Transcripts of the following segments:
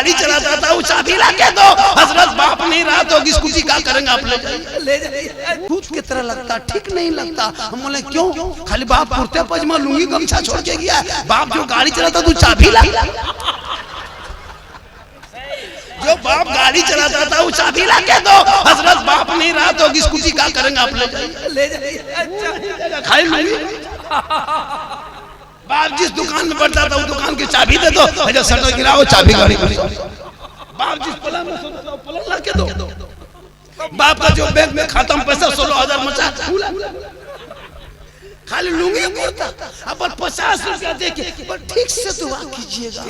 गाड़ी चलाता था वो चाबी ला के दो। हजरत बाप नहीं रहा तो स्कूटी क्या करेंगे आप ले जाइए। भूत की तरह लगता, ठीक नहीं लगता। हम बोले क्यों? खाली बाप कुर्ते पजामा लुंगी गमछा छोड़ के गया, बाप जो गाड़ी चलाता तू चाबी ला। जो बाप गाड़ी चलाता था वो चाबी ला के दो। हजरत बाप नहीं रहा तो स्कूटी क्या करेंगे आप ले जाइए। खाली बाप जिस दुकान में बैठता था वो दुकान की चाबी दे दो, शटर गिराओ चाबी गाड़ी। बाप जिस पलंग में सोता था पलंग ला के दो। बाप का जो बैंक में खाता में पैसा 16,000 मचा खाली लूंगी कुर्ता। अब 50 रुपया देके ठीक से दुआ कीजिएगा,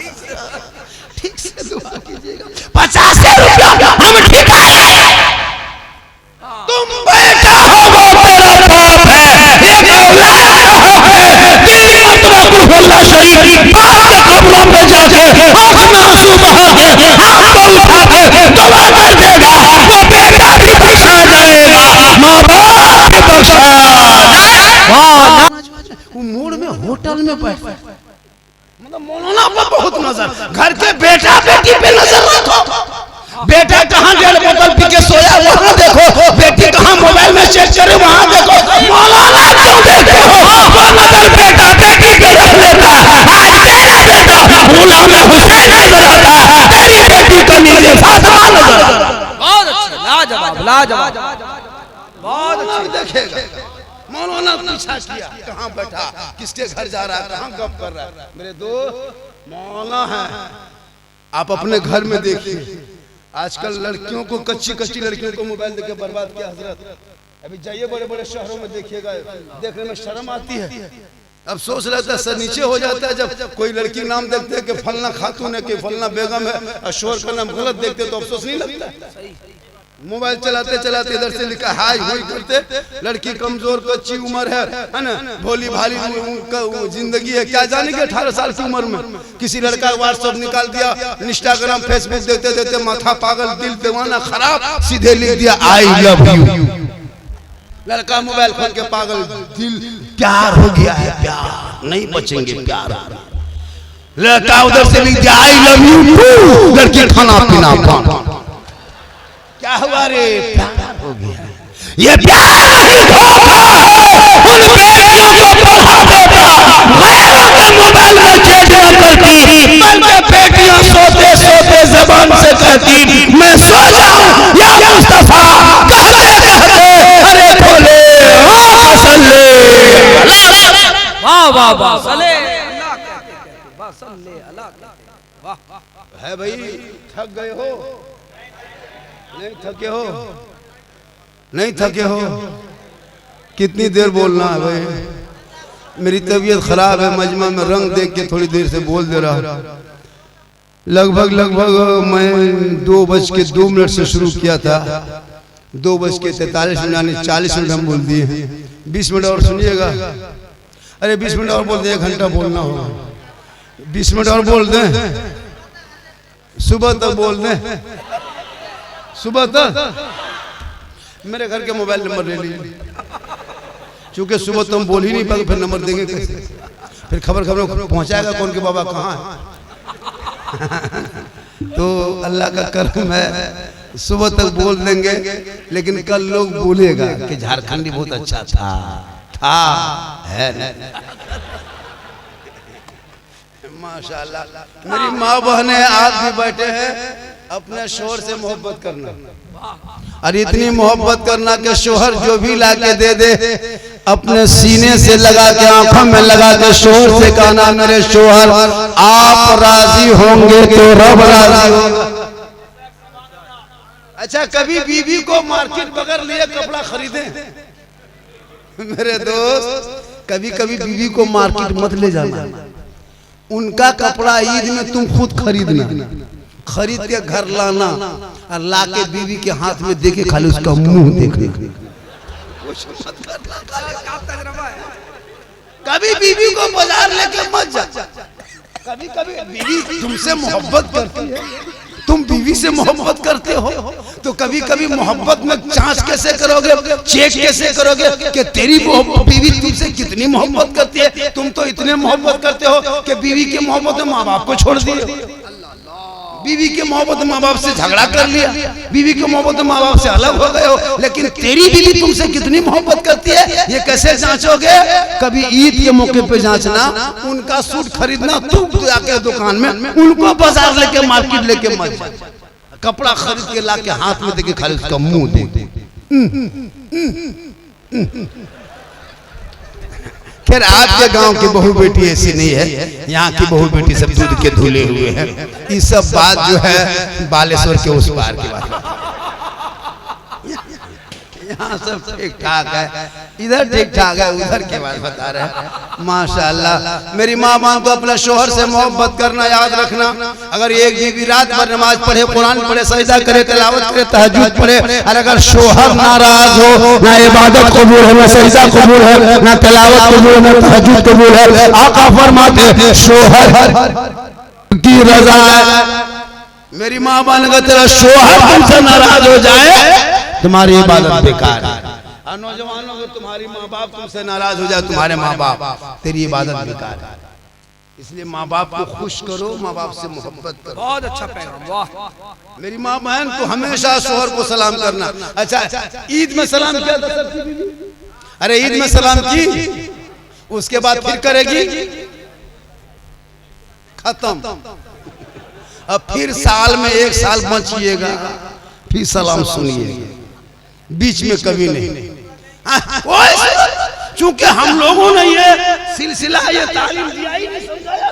ठीक से दुआ कीजिएगा। 50 रुपया हम ठिकाए, तुम बेटा हो वो तेरा बाप है, एक औलाद है, तेरी मर्तबा अल्लाह शरीफ बाप के कब्रों पे जाके आंख में आंसू बहा के आपको उठा के दुआ कर देगा। वो बेटा भी बख्शा जाएगा, माँ बाप भी बख्शा। वो मोड़ में होटल में बैठ, मतलब मौलाना पर बहुत नजर, घर के बेटा बेटी पे नजर रखो। बेटा कहाँ जेल बोतल पी के सोया वहाँ देखो, बेटी कहाँ मोबाइल में चेक करे वहाँ देखो। मौलाना क्यों देखते हो? वो नजर बेटा बेटी पे रख लेता है। आज तेरा बेटा गुलाम हुसैन नजर आता है, तेरी बेटी को नीचे फातिमा नजर आता है। बहुत अच्छा, लाजवाब लाजवाब, बहुत अच्छा देखेगा। मौलाना पूछा किया कहाँ बैठा, किसके घर जा रहा है, कहाँ गप कर रहा है। मेरे दोस्त मौलाना है, आप अपने घर में देखिए। आजकल लड़कियों को, कच्ची कच्ची लड़कियों को मोबाइल देके बर्बाद किया हजरत। अभी जाइए बड़े बड़े शहरों में देखिएगा, देखने में शर्म आती है। अब सोच रहता है सर नीचे हो जाता है जब कोई लड़की नाम देखते हैं कि फलना खातून है कि फलना बेगम है, शोर का नाम गलत देखते तो अफसोस नहीं लगता। मोबाइल चलाते चलाते इधर से लिखा हाय हुई करते, लड़की कमजोर कच्ची उम्र है ना, भोली भाली जिंदगी है, क्या जाने कि 18 साल की उम्र में किसी लड़का व्हाट्सएप निकाल दिया, इंस्टाग्राम फेसबुक देखते देखते माथा पागल, दिल दीवाना खराब, सीधे लिख दिया आई लव यू। लड़का मोबाइल खोल के पागल, दिल प्यार हो गया है, प्यार नहीं बचेंगे प्यार। लड़का उधर से लिख दिया आई लव यू, लड़की खाना पीना पाना। क्या हुआ रे? प्यार हो गया। ये प्यार नहीं धोखा है, उन बेटियों को बढ़ा देता, गैरों के मोबाइल में चेक न करती, बल्कि बेटियां सोते सोते जबान से कहती मैं सो जाऊं या मुस्तफा, कहते कहते अरे बोले हाँ सल्ले। वाह वाह वाह, सले अल्लाह कहते वाह सल्ले अल्लाह। वाह है भाई, थक गए हो? नहीं थके हो? नहीं थके हो? कितनी देर बोलना है भाई? मेरी तबीयत खराब है, मजमा में रंग देख के थोड़ी देर से बोल दे रहा। लगभग मैं 2:02 से शुरू किया था, 2:43 यानी 40 मिनट हम बोल दिए हैं। 20 मिनट और सुनिएगा। अरे 20 मिनट और बोल दे, 1 घंटा बोलना होगा। 20 मिनट और बोल दें, सुबह तक बोल दें, सुबह तक। मेरे घर के मोबाइल नंबर ले लीजिए, क्योंकि सुबह तो हम बोल ही नहीं पाएंगे, फिर नंबर देंगे कैसे? फिर खबर पहुंचाएगा कौन के बाबा कहाँ है। तो अल्लाह का करम है, सुबह तक बोल देंगे, लेकिन कल लोग बोलेगा कि झारखंडी बहुत अच्छा था है। माशाल्लाह मेरी माँ बहनें आज भी बैठे हैं। अपने शोहर से मोहब्बत करना, और इतनी मोहब्बत करना कि शोहर जो भी लाके दे दे अपने सीने से लगा के, आंखों में लगा के शोहर से कहना मेरे शोहर आप राजी होंगे तो रब राजी होगा। अच्छा, कभी बीवी को मार्केट बगैर लिए कपड़ा खरीदे? मेरे दोस्त, कभी कभी बीवी को मार्केट मत ले जाना। उनका कपड़ा ईद में तुम खुद खरीदना, खरीद के घर लाना और लाके बीवी के हाथ में देके खाली उसका मुंह देखना। कभी बीवी को बाजार लेके मत जा। कभी कभी बीवी तुमसे मोहब्बत करती है, तुम बीवी से मोहब्बत करते हो, तो कभी कभी मोहब्बत में जांच कैसे करोगे, चेक कैसे करोगे कि तेरी बीवी तुमसे कितनी मोहब्बत करती है। तुम तो इतने मोहब्बत करते हो कि बीवी की मोहब्बत में माँ बाप को छोड़ दिए। बीवी के मोहब्बत माँ बाप से झगड़ा कर लिया, बीवी के मोहब्बत माँ बाप से अलग हो गए हो, लेकिन तेरी बीवी तुमसे कितनी मोहब्बत करती है ये कैसे जांचोगे? कभी ईद के मौके पे जांचना, उनका सूट खरीदना, तू जाके दुकान में, उनको बाजार लेके मार्केट लेके मत जा। कपड़ा खरीद के ला के हाथ में देके खाली उसका मुंह दे। खैर आपके गांव की बहू बेटी ऐसी नहीं है, यहाँ की बहू बेटी सब दूध के धुले हुए हैं। ये सब बात जो है बालेश्वर के उस पार की बात, यहाँ सब ठीक ठाक है, इधर ठीक ठाक है, उधर के बात बता रहे हैं। माशाअल्लाह मेरी माँ बाप को अपना शोहर से मोहब्बत करना याद रखना। अगर एक बीवी रात भर नमाज पढ़े, कुरान पढ़े, सजदा करे, तिलावत करे, तहज्जुद पढ़े, और अगर शोहर नाराज हो, ना इबादत कबूल है, ना सजदा कबूल है, ना तिलावत कबूल है, ना तहज्जुद कबूल है, आका फरमाते शोहर की रजा है। मेरी माँ बाप का तेरा शोहर तुमसे नाराज हो जाए तुम्हारी इबादत बेकार है। और नौजवानों को तुम्हारी माँ बाप तुमसे नाराज हो जाए, तुम्हारे माँ बाप, तेरी इबादत बेकार है। इसलिए माँ बाप को खुश करो, माँ बाप से मोहब्बत करो। बहुत अच्छा पैगाम, वाह। मेरी माँ बहन को हमेशा शोहर को सलाम करना। अच्छा ईद में सलाम किया था सबकी बीवी? अरे ईद में सलाम की, उसके बाद फिर करेगी, खत्म। अब फिर साल में एक साल बचिएगा, फिर सलाम सुनिए, बीच में कभी नहीं। चूंकि हम लोगों ने ये सिलसिला, ये तालीम दिया ही नहीं, समझाया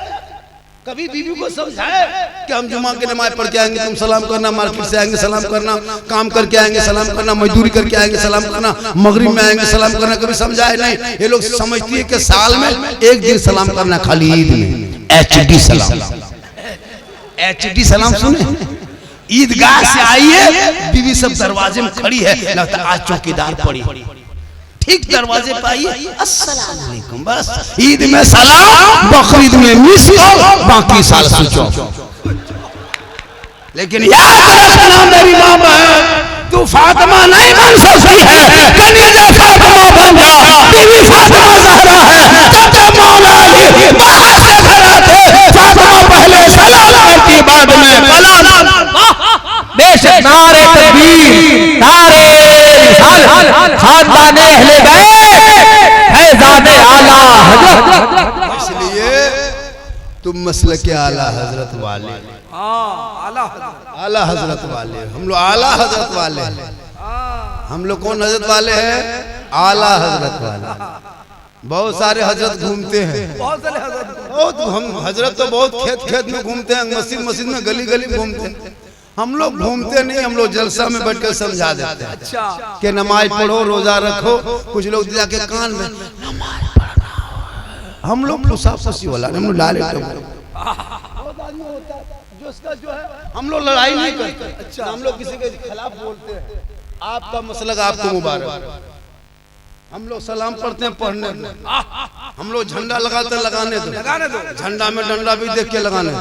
कभी बीवी को समझाए कि हम जुमा की नमाज पढ़ के आएंगे तुम सलाम करना, मार्केट से आएंगे सलाम करना, काम करके आएंगे सलाम करना, मजदूरी करके आएंगे सलाम करना, मगरिब में आएंगे सलाम करना, कभी समझाए नहीं। ये लोग समझती है कि साल में एक दिन सलाम करना, खाली ईद में HD सलाम। HD सलाम सुने, ईदगाह से आइए, बीवी सब दरवाजे में खड़ी है, लगता आज चौकीदार पड़ी, ठीक दरवाजे पे आइए, अस्सलाम वालेकुम, बस ईद में सलाम, बकरीद में मिस कॉल, बाकी साल सोचो। लेकिन याद रखना मेरी माँ बहन, तू फातिमा नहीं बन सकती है, कनीज़े फातिमा बन जा। बीवी फातिमा ज़हरा है, जब मौला अली बाहर से घर आते, फातिमा पहले सलाम करती, बाद में सलाम। बेशक नारे तकबीर, नारे रिसालत, खानदाने अहले बैत, फैज़ाने आला हज़रत। इसलिए तुम मसलक के आला हजरत वाले, आला हजरत वाले, हम लोग आला हजरत वाले हैं। हम लोग कौन हजरत वाले हैं? आला हजरत वाले। बहुत सारे हजरत घूमते हैं, बहुत हम हजरत तो बहुत खेत खेत में घूमते हैं, मस्जिद मस्जिद में, गली गली घूमते हैं। हम लोग घूमते नहीं, हम लोग जलसा में बैठकर समझा देते हैं। अच्छा कि नमाज पढ़ो, रोजा रखो। कुछ लोग जाके कान में नमाज पढ़ना, हम लोग फुसाफुसी वाला, हम लोग लाले हम लोग लड़ाई नहीं करते। अच्छा हम लोग किसी के खिलाफ बोलते हैं, आपका मसलक आपको मुबारक। हम लोग सलाम पढ़ते हैं, पढ़ने दो। हम लोग झंडा लगाते हैं, लगाने दो। झंडा में डंडा भी देख के लगाने दो।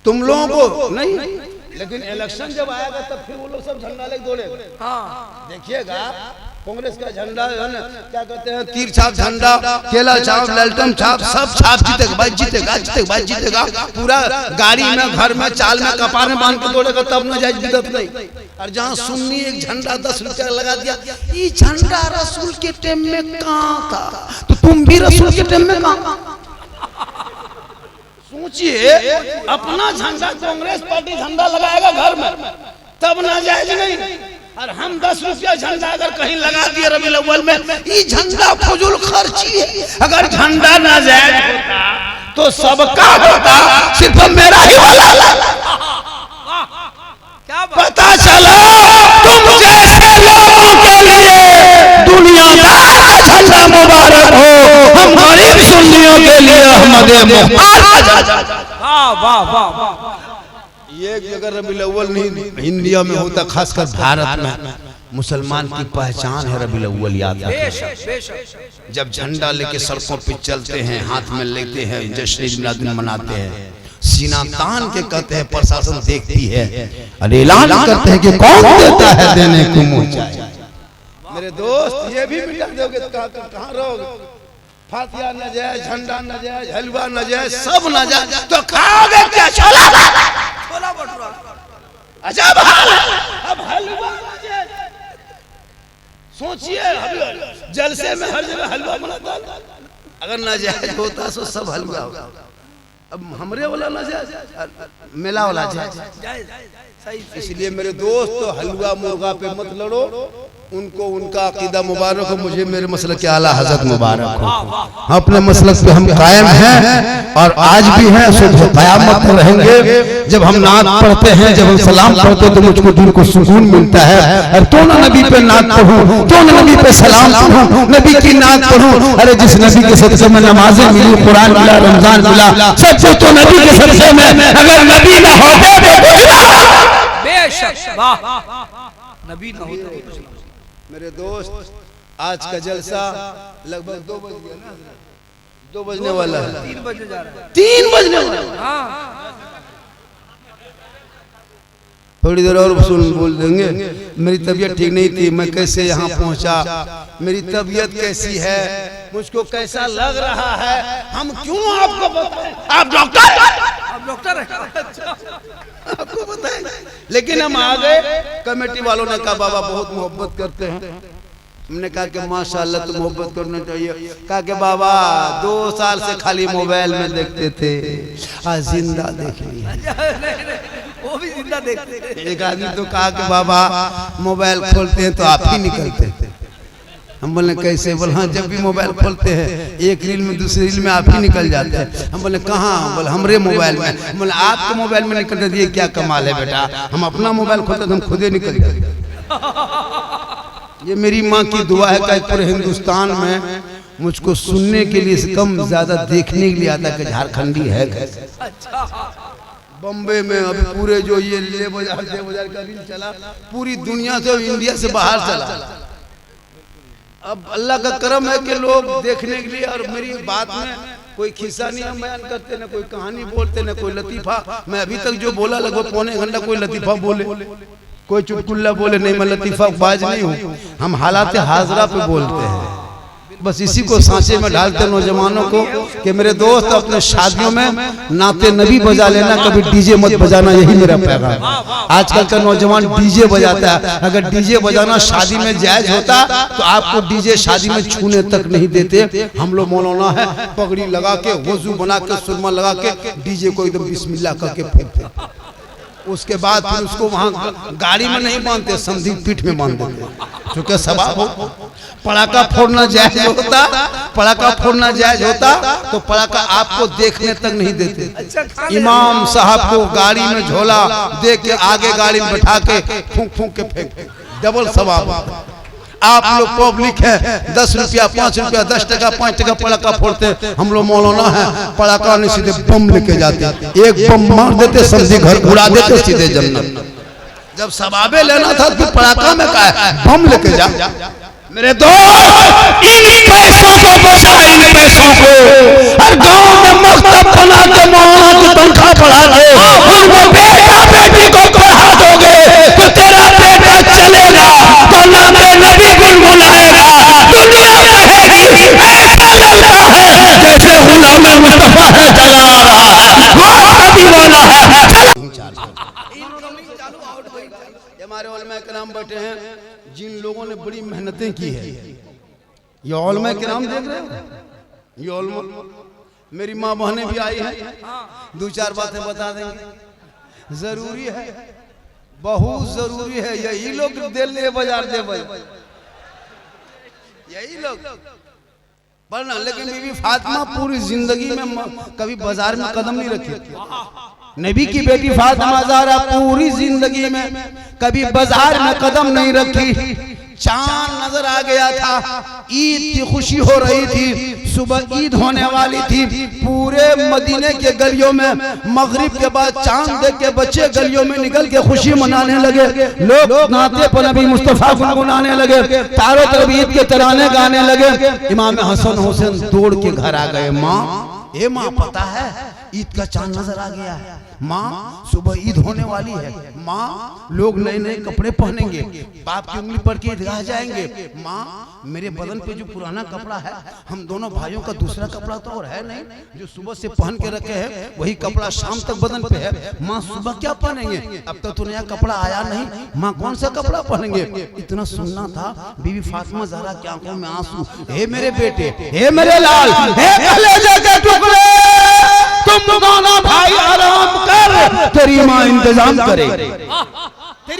तुम लोगों को नहीं, लेकिन इलेक्शन जब आएगा तब फिर वो लोग सब झंडा लेके दौड़ेगा। देखिएगा कांग्रेस का झंडा है ना, क्या कहते हैं, तीर छाप झंडा, केला छाप, ललटन छाप, सब छाप जीतेगा भाई, जीतेगा जीतेगा भाई, जीतेगा। पूरा गाड़ी में, घर में, चाल में, कपार में बांध के दौड़ेगा, तब न जाए बिदत नहीं। और जहाँ सुन्नी एक झंडा 10 रुपया लगा दिया, ये झंडा रसूल के टाइम में कहाँ था, तो तुम भी रसूल के टाइम में कहाँ? सोचिए, अपना झंडा कांग्रेस पार्टी झंडा लगाएगा घर में, तब नाजायज नहीं। और हम 10 रुपया झंडा अगर कहीं लगा दिए रबीउल अव्वल में, ये झंडा फजूल खर्ची है। अगर झंडा नाजायज होता तो सबका होता, सिर्फ मेरा ही वाला। पता चला तुम जैसे लोगों के लिए दुनियादार का झंडा मुबारक हो, हम गरीब सुन्नियों के लिए अहमद मुख्तार का झंडा। वाह वाह वाह। ये अगर रबीउल अव्वल नहीं इंडिया में होता, खासकर भारत में, मुसलमान की पहचान है रबीउल अव्वल, याद रखना। जब झंडा लेके सड़कों पे चलते हैं, हाथ में लेते हैं, जश्न मिलाद मनाते हैं, सीना तान के कहते हैं, प्रशासन देखती है, अरे ऐलान करते हैं कि कौन देता है देने को मुंह चाहे। मेरे दोस्त ये भी मिटा दोगे तो कहाँ रहोगे? फातिहा न जाए, झंडा न जाए, हलवा न जाए, सब न जाए तो खाओगे क्या? छोला अजब हाल है। अब हलवा सोचिए, जलसे में हर जगह हलवा बनाता, अगर नाजायज होता तो सब हलवा होगा। अब हमरे वाला नाजायज, मेला वाला जायज। इसलिए मेरे दोस्त, तो हलवा मुर्गा पे मत लड़ो, उनको उनका अकीदा मुबारक हो, मुझे मेरे मसलक के आला हज़रत मुबारक हो। अपने मसलक पे हम कायम हैं और आज भी हैं, सुबह क़यामत में रहेंगे। जब हम नात पढ़ते हैं, जब हम सलाम पढ़ते हैं, तो मुझको दिल को सुकून मिलता है। और तो ना नबी पे नात पढ़ूं, तो ना नबी पे सलाम पढ़ूं, नबी की नात पढ़ूं। अरे जिस नबी के सदक़े में नमाजें मिली, कुरान मिला, रमजान मिला, सब कुछ तो नबी के सदक़े में। अगर नबी ना होते तो बेशक, वाह, नबी ना होते। मेरे दोस्त, आज का जलसा लगभग 2 बज गया ना, 2 बजने वाला है, 3 बजे जा रहा है, 3 बजने वाला है। हाँ, थोड़ी देर और सुन बोल देंगे। मेरी तबीयत ठीक नहीं थी, मैं कैसे यहाँ पहुँचा, मेरी तबीयत कैसी है, मुझको कैसा लग रहा है, हम क्यों आपको बताएं? आप डॉक्टर हैं, आपको बताएं। लेकिन हम आ गए, कमेटी वालों ने कहा बाबा बहुत मोहब्बत करते हैं। हमने कहा कि माशाल्लाह तो मोहब्बत करना चाहिए। कहा कि बाबा 2 साल से खाली मोबाइल में देखते थे, आज जिंदा देख लिया। वो भी जिंदा देखते थे। एक आदमी तो कहा कि बाबा मोबाइल खोलते हैं तो आप ही निकलते हैं। हम बोले कैसे? बोले हाँ, जब भी मोबाइल खोलते हैं एक रील में दूसरी रील में आप ही निकल जाते हैं। हम बोले कहाँ? बोले हमरे मोबाइल में। बोले आपके मोबाइल में निकलते थे, ये क्या कमाल है बेटा, हम अपना मोबाइल खोलते तो हम खुद ही निकल जाते। ये मेरी माँ की दुआ है कि पूरे हिंदुस्तान में मुझको सुनने के लिए कम ज्यादा देखने के लिए आता कि झारखंडी है। बम्बे में अभी पूरे जो ये ले बाजार का रील चला, पूरी दुनिया से, इंडिया से बाहर चला। अब अल्लाह का करम है कि लोग देखने के लिए, और मेरी बात में कोई खिस्सा नहीं हम बयान करते, ना कोई कहानी बोलते, ना कोई लतीफा। मैं अभी तक जो बोला लगभग पौने घंटा कोई लतीफा बोले, कोई चुटकुल्ला बोले नहीं, मैं लतीफा बाज नहीं हूँ। हम हालात हाजरा पे बोलते हैं, बस इसी को सांचे में डालते नौजवानों को कि मेरे दोस्त अपने शादियों में नाते नबी बजा लेना, कभी डीजे मत बजाना, यही मेरा पैगाम। आजकल का नौजवान डीजे बजाता है। अगर डीजे बजाना शादी में जायज होता तो आपको डीजे शादी में छूने तक नहीं देते। हम लोग मौलाना है, पगड़ी लगा के, वजू बना के, सुरमा लगा के डीजे को एकदम बिस्मिल्लाह करके फेंकते। उसके बाद फिर उसको वहाँ गाड़ी में नहीं बांधते, समधी पीठ में बांध देते, क्योंकि सवाब हो। पड़ाका फोड़ना जायज होता, पड़ाका फोड़ना जायज होता तो पड़ाका आपको देखने तक नहीं देते। इमाम साहब को गाड़ी में झोला दे के आगे गाड़ी में बैठा के फूंक फूंक के फेंकते, डबल सवाब। आप लोग पब्लिक है, 10 रुपया, 5 रुपया, 10 टका, 5 टका पड़ाका फोड़ते। हम लोग मौलाना है, पड़ाका नहीं सीधे बम लेके जाते, एक बम मार देते, समझे घर उड़ा देते, सीधे जन्नत। जब सवाबे लेना था तो पड़ाका में का है, बम लेके जा। मेरे दोस्त, इन पैसों को बचा, इन पैसों को, हर गांव में मकतब बना के मौलाना की तनख्वाह बढ़ा दे, और वो बेटा बेटी को पढ़ा दोगे तो तेरा बेटा चलेगा, तो नामे नबी गुनगुनाएगा, दुनिया कहेगी ऐसा लगता है जैसे गुलाम मुस्तफा है चला आ रहा है, वो नबी वाला है। हमारे उलमा किराम बैठे हैं, जिन लोगों ने बड़ी मेहनतें की है। ये उलमा किराम देख रहे हो, ये उलमा, मेरी माँ बहनें भी आई हैं, 2-4 बातें बता देंगे। जरूरी है, बहुत जरूरी है। यही लोग दिल्ली बाजार दे यही लोग पढ़ना। लेकिन बीबी फातिमा पूरी जिंदगी में कभी बाजार में कदम नहीं रखी। नबी की बेटी फातिमा ज़हरा पूरी जिंदगी में कभी बाजार में कदम नहीं रखी। चांद नजर आ गया था, ईद की खुशी हो रही थी, सुबह ईद होने वाली थी, पूरे मदीने के गलियों में मगरिब के बाद चांद देख के बच्चे गलियों में निकल के खुशी मनाने लगे। लोग नाते पर नबी मुस्तफा गुनगुनाने लगे, चारों तरफ ईद के तराने गाने लगे। इमाम हसन हुसैन दौड़ के घर आ गए। माँ, ये माँ पता है ईद का चांद नजर आ गया है। माँ सुबह ईद होने वाली है। माँ लोग नए नए कपड़े पहनेंगे, बाप की उंगली पड़ के ईदगाह जाएंगे। माँ मेरे बदन पे जो पुराना कपड़ा है, हम दोनों भाइयों का दूसरा कपड़ा तो और है नहीं, जो सुबह से पहन के रखे हैं वही कपड़ा शाम तक बदन पे है। माँ सुबह क्या पहनेंगे? अब तक तो नया कपड़ा आया नहीं, माँ कौन सा कपड़ा पहनेंगे? इतना सुनना था। बीवी फातिमा ज़हरा की आंखों में आंसू, हे मेरे बेटे, हे मेरे लाल, हे कलेजे के टुकड़े, तुम दोनों भाई आराम कर, तेरी माँ इंतजाम करेगी।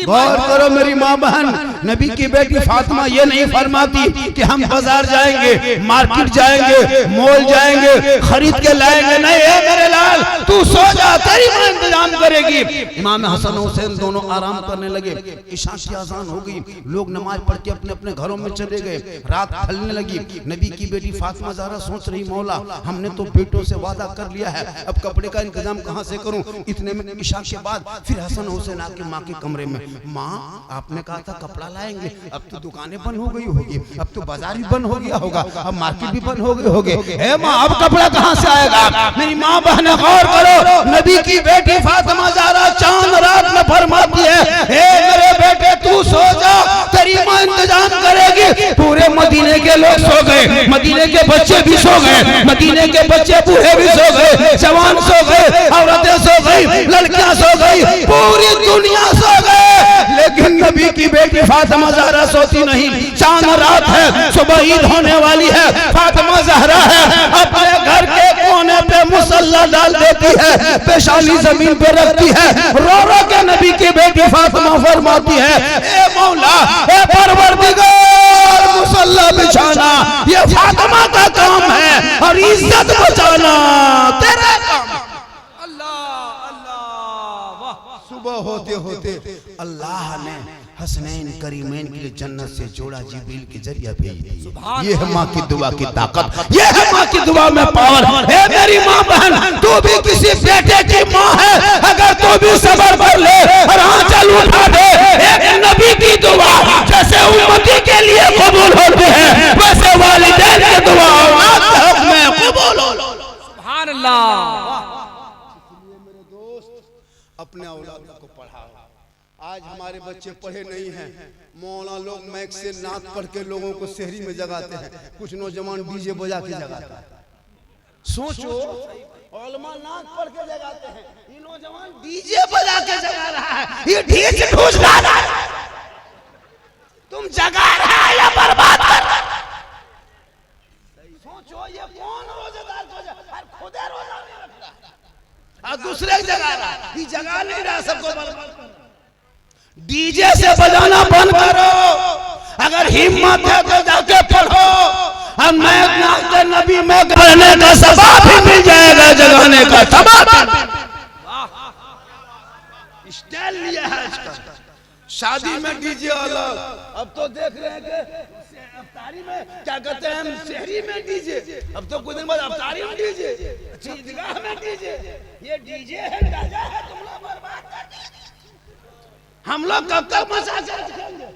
गौर करो मेरी माँ बहन, नबी की बेटी फातिमा ये नहीं फरमाती कि हम बाजार जाएंगे, मार्केट जाएंगे, मॉल जाएंगे, खरीद के लाएंगे। नहीं है मेरे लाल, तू सो जा, तेरी माँ इंतजाम करेगी। इमाम हसन हुसैन दोनों आराम करने लगे। इशा की अजान हो गई, लोग नमाज पढ़ के अपने अपने घरों में चले गए। रात ढलने लगी। नबी की बेटी फातिमा ज़हरा सोच रही, मौला हमने तो बेटों से वादा कर लिया है, अब कपड़े का इंतजाम कहाँ से करूँ? इतने में इशा के बाद फिर हसन हुसैन आके माँ के कमरे में, माँ आपने कहा था कपड़ा लाएंगे, अब तो दुकानें बंद हो गई होगी, अब तो बाजार भी बंद हो गया होगा, अब मार्केट भी बंद हो गई होगी। हे माँ अब कपड़ा कहाँ से आएगा? मेरी माँ बहन गौर करो, नबी की बेटी फातिमा ज़हरा चांद रात में फरमाती है, हे मेरे बेटे तू सो जा, तेरी माँ इंतजाम करेगी। पूरे मदीने के लोग सो गए, मदीने के बच्चे भी सो गए, मदीने के बच्चे बूढ़े भी सो गए, जवान सो गए, औरतें सो गई, लड़कियां सो गई, पूरी दुनिया सो गए। लेकिन नबी की बेटी फातिमा ज़हरा सोती नहीं। चांद रात है, सुबह ईद होने वाली है, फातिमा ज़हरा है, अपने घर के कोने पे मुसल्ला डाल देती है, पेशानी जमीन पे रखती है, रो रो के नबी की बेटी फातिमा फरमाती है, ए मौला, ए परवरदिगार, मुसल्ला बिछाना ये फातिमा का काम है और इज्जत बचाना तेरा काम। सुबह होते होते अल्लाह ने हसनैन करीमैन के लिए जन्नत से जोड़ा जिब्रील के जरिए भेज दिया। ये है माँ की दुआ की ताकत, ये है माँ की दुआ में पावर। है मेरी माँ बहन, तू भी किसी बेटे की माँ है, अगर तू भी सब्र कर ले और आंचल उठा दे, एक नबी की दुआ जैसे उम्मती के लिए कबूल होती है, वैसे वालिदैन की दुआ औलाद के हक में कबूल हो। सुभान अल्लाह। अपने औलादों को पढ़ाओ। आज हमारे बच्चे पढ़े नहीं हैं, मौला लोग मैक से नात पढ़ के लोगों को शहरी में जगाते हैं, कुछ नौजवान डीजे बजा के जगाते हैं। सोचो, उलमा नात पढ़ के जगाते हैं, ये नौजवान डीजे बजा के जगा रहा है, ये डीजे ठूस रहा है। तुम जगा रहा है या बर्बाद कर रहा है? सोचो ये कौन रोजेदार को खुदे रोजा नहीं रख रहा और दूसरे जगा रहा है, ये जगा नहीं रहा, सबको बर्बाद कर रहा। डीजे से बजाना बंद करो, अगर हिम्मत है तो जाके पढ़ो। अब मैं नाते नबी में करने का सबाब भी मिल जाएगा, जगाने का सबाब। स्टाइल लिया है आजकल, शादी में डीजे अलग, अब तो देख रहे हैं कि अफ्तारी में क्या कहते हैं, शहरी में डीजे, अब तो कुछ दिन बाद अफ्तारी में डीजे, ईदगाह में डीजे। ये डीजे है, गाजा है, तुम लोग बर्बाद कर दिए। हम लोग कब तक मसाज करेंगे?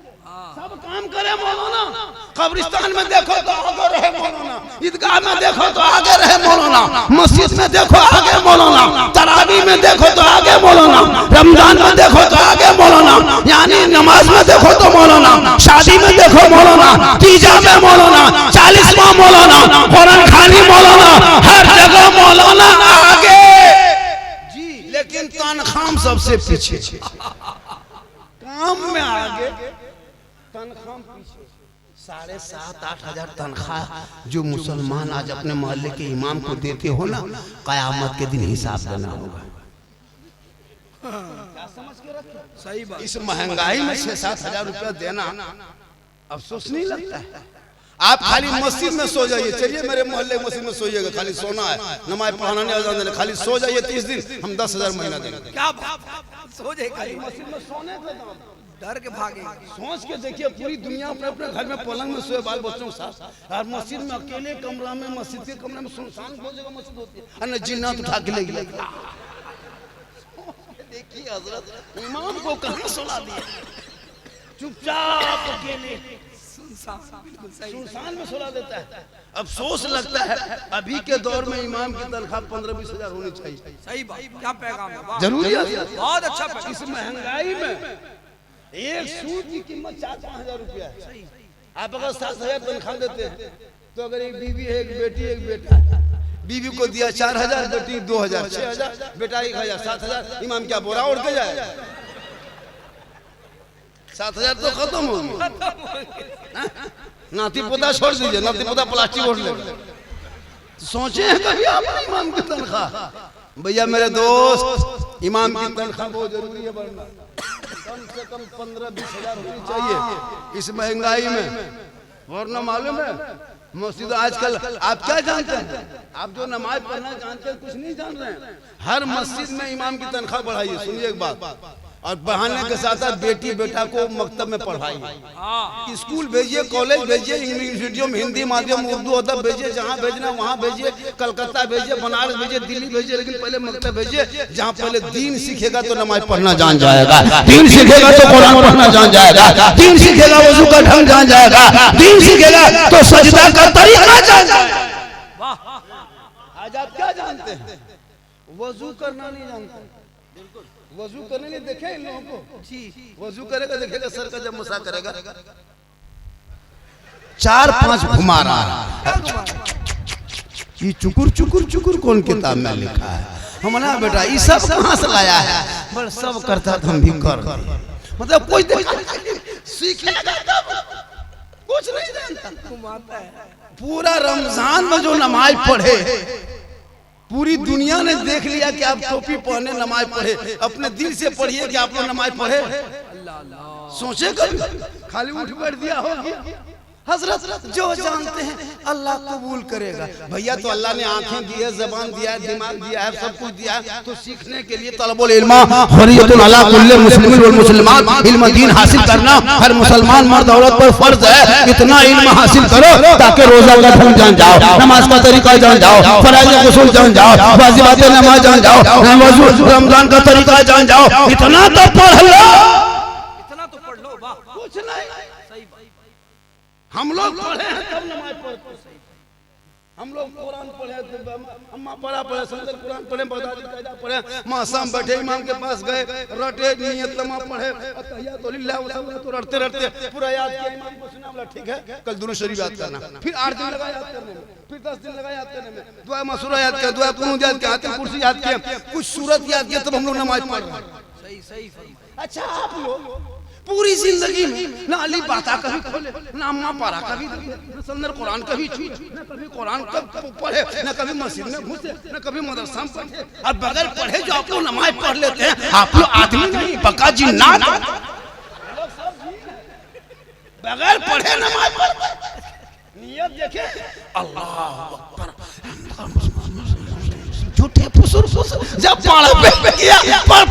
सब काम करे मौलाना, कब्रिस्तान में देखो तो आगे रहे मौलाना, ईदगाह में देखो तो आगे रहे मौलाना, मस्जिद में देखो आगे मौलाना, तरावी में देखो तो आगे मौलाना, रमजान में देखो तो आगे मौलाना, यानी नमाज में देखो तो मौलाना, शादी में देखो मौलाना, तीजा में मौलाना, 40वां मौलाना, कुरान खानी मौलाना, हर जगह मौलाना आगे जी। लेकिन तनख्वाह सबसे पीछे, काम में आगे, तनख्वाह पीछे। 7,500-8 हजार तनख्वाह जो मुसलमान आज अपने मोहल्ले के इमाम को देते हो ना, कयामत के दिन हिसाब देना होगा। क्या समझ के रखे? सही बात। इस महंगाई में 6-7 हजार रुपया देना अफसोस नहीं लगता है? आप खाली मस्जिद में सो जाइए, चलिए मेरे मोहल्ले मस्जिद में सोइएगा, खाली सोना है, नमाज पढ़ाना नहीं, अज़ान देना, खाली सो जाइए 30 दिन, हम 10,000 महीना देंगे। क्या सो जाए, खाली मस्जिद में सोने के दाम डर के भागे। सोच के देखिए, पूरी दुनिया अपने अपने घर में पलंग में सोए बाल बच्चों के साथ, और मस्जिद में अकेले कमरा में, मस्जिद के कमरे में सुनसान बहुत जगह मस्जिद होती है, अन्य जिन्नात उठा के ले गए। देखिए हजरत, इमाम को कहाँ सुला दिया, चुपचाप अकेले सुनसान में सुला देता है। अफसोस लगता है अभी के दौर में इमाम की तनख्वाह 15-20 हजार होनी चाहिए। सही बात, क्या पैगाम है, वाह। जरूरी है। बहुत अच्छा पैगाम। इस महंगाई में एक सूट की कीमत 4-5 हजार रुपया है। आप अगर 7,000 तनख्वाह देते हैं तो अगर एक बीवी है, एक बेटी, एक बेटा, बीवी को दिया 4,000, बेटी 2,000, 6,000, बेटा 1,000, 7,000, इमाम क्या बोरा उड़ के जाएगा? 7,000 तो खत्म हो गया। नाती पोता छोड़ दीजिए, नाती पोता प्लास्टिक ओढ़ लेगा। सोचे हैं कभी आपने इमाम की तनख्वाह? भैया मेरे दोस्त, इमाम की तनख्वाह बहुत जरूरी है बढ़ना। कम से कम 15-20 हजार होनी चाहिए इस महंगाई में। वरना मालूम है मस्जिद आजकल आप क्या जानते हैं? आप जो नमाज पढ़ना जानते हैं कुछ नहीं जान रहे हैं। हर मस्जिद में इमाम की तनख्वाह बढ़ाइए। सुनिए एक बात, और बढ़ाने के साथ साथ बेटी बेटा को मकतब में पढ़ाइए, स्कूल भेजिए, कॉलेज भेजिए, इंग्लिश मीडियम, हिंदी माध्यम, उर्दू अदब भेजिए, जहाँ भेजना वहाँ भेजिए, कलकत्ता भेजिए, बनारस भेजिए, दिल्ली भेजिए, लेकिन पहले मकतब भेजिए जहाँ पहले दीन सीखेगा तो नमाज पढ़ना जान जाएगा, दीन सीखेगा तो कुरान पढ़ना जान जाएगा, दीन सीखेगा वजू का ढंग जान जाएगा, दीन सीखेगा तो सजदा का तरीका जान जाएगा। आज आप क्या जानते हैं? वजू करना नहीं जानते। वजू करने नहीं देखे इन लोगों को? वजू करेगा, देखेगा सर का जब मसा करेगा 4-5 घुमा रहा है। ये चुकुर चुकुर चुकुर कौन किताब में लिखा है? हमने बेटा ये सब कहाँ से लाया है? बस सब करता तो हम भी कर दिए। मतलब कोई सीखेगा कुछ नहीं जानता। पूरा रमजान में जो नमाज पढ़े, पूरी दुनिया ने देख लिया कि आप टोपी पहने नमाज पढ़े। अपने दिल से पढ़िए कि आप लोग नमाज पढ़े। सोचे कभी? खाली उठ बैठ दिया हो हजरत जो जानते हैं अल्लाह कबूल करेगा। भैया तो अल्लाह ने आंखें दी है, जबान दिया है, दिमाग दिया है, सब कुछ दिया है। तो सीखने के लिए तलबुल इल्मा हुर्रियतुन अला कुल्li मुस्लिमिन वल मुस्लिमात, इल्म दीन हासिल करना हर मुसलमान मर्द औरत पर फर्ज है। इतना इल्म हासिल करो ताकि रोजा का ढंग जान जाओ, नमाज का तरीका जान जाओ, फराइज गुस्ल जान जाओ, वाजिबात नमाज जान जाओ, वजू रमजान का तरीका जान जाओ। इतना तो पढ़ लो, इतना तो पढ़ लो, वाह। कुछ नहीं। सही बात। हम लोग पढ़े हैं तब नमाज पढ़ते। हम लोग कुरान पढ़े, अम्मा पढ़े, संदर कुरान पढ़े, बगदादी कायदा पढ़े, माशाम बैठे इमाम के पास गए, रटे नियत लम्हा पढ़े, अतहियातु लिल्लाह व सलातो रटते रटते पूरा याद किया। इमाम को सुना, बोला ठीक है कल दुरूद शरीफ याद करना। फिर 8 दिन लगा याद करने में, फिर 10 दिन लगा याद करने में, दुआ मसूरा याद किया, दुआ कुनूत याद किया, आयतुल कुर्सी याद किया, कुछ सूरत याद किया, तब हम लोग नमाज पढ़ रहे हैं। सही सही। अच्छा आप लोग पूरी जिंदगी में ना अली बाता कभी खोले, ना अम्मा पारा कभी ना संदर कुरान कभी छुए, ना कभी कुरान पढ़े, ना कभी मस्जिद में घुसे, ना कभी मदरसा में पढ़े। और बगैर पढ़े जो आप लोग नमाज पढ़ लेते हैं, आप लोग आदमी नहीं बका जिन्नात। बगैर पढ़े नमाज पढ़ते, नियत देखे अल्लाह अकबर, झूठे फुसुर फुसुर जब पढ़ किया पढ़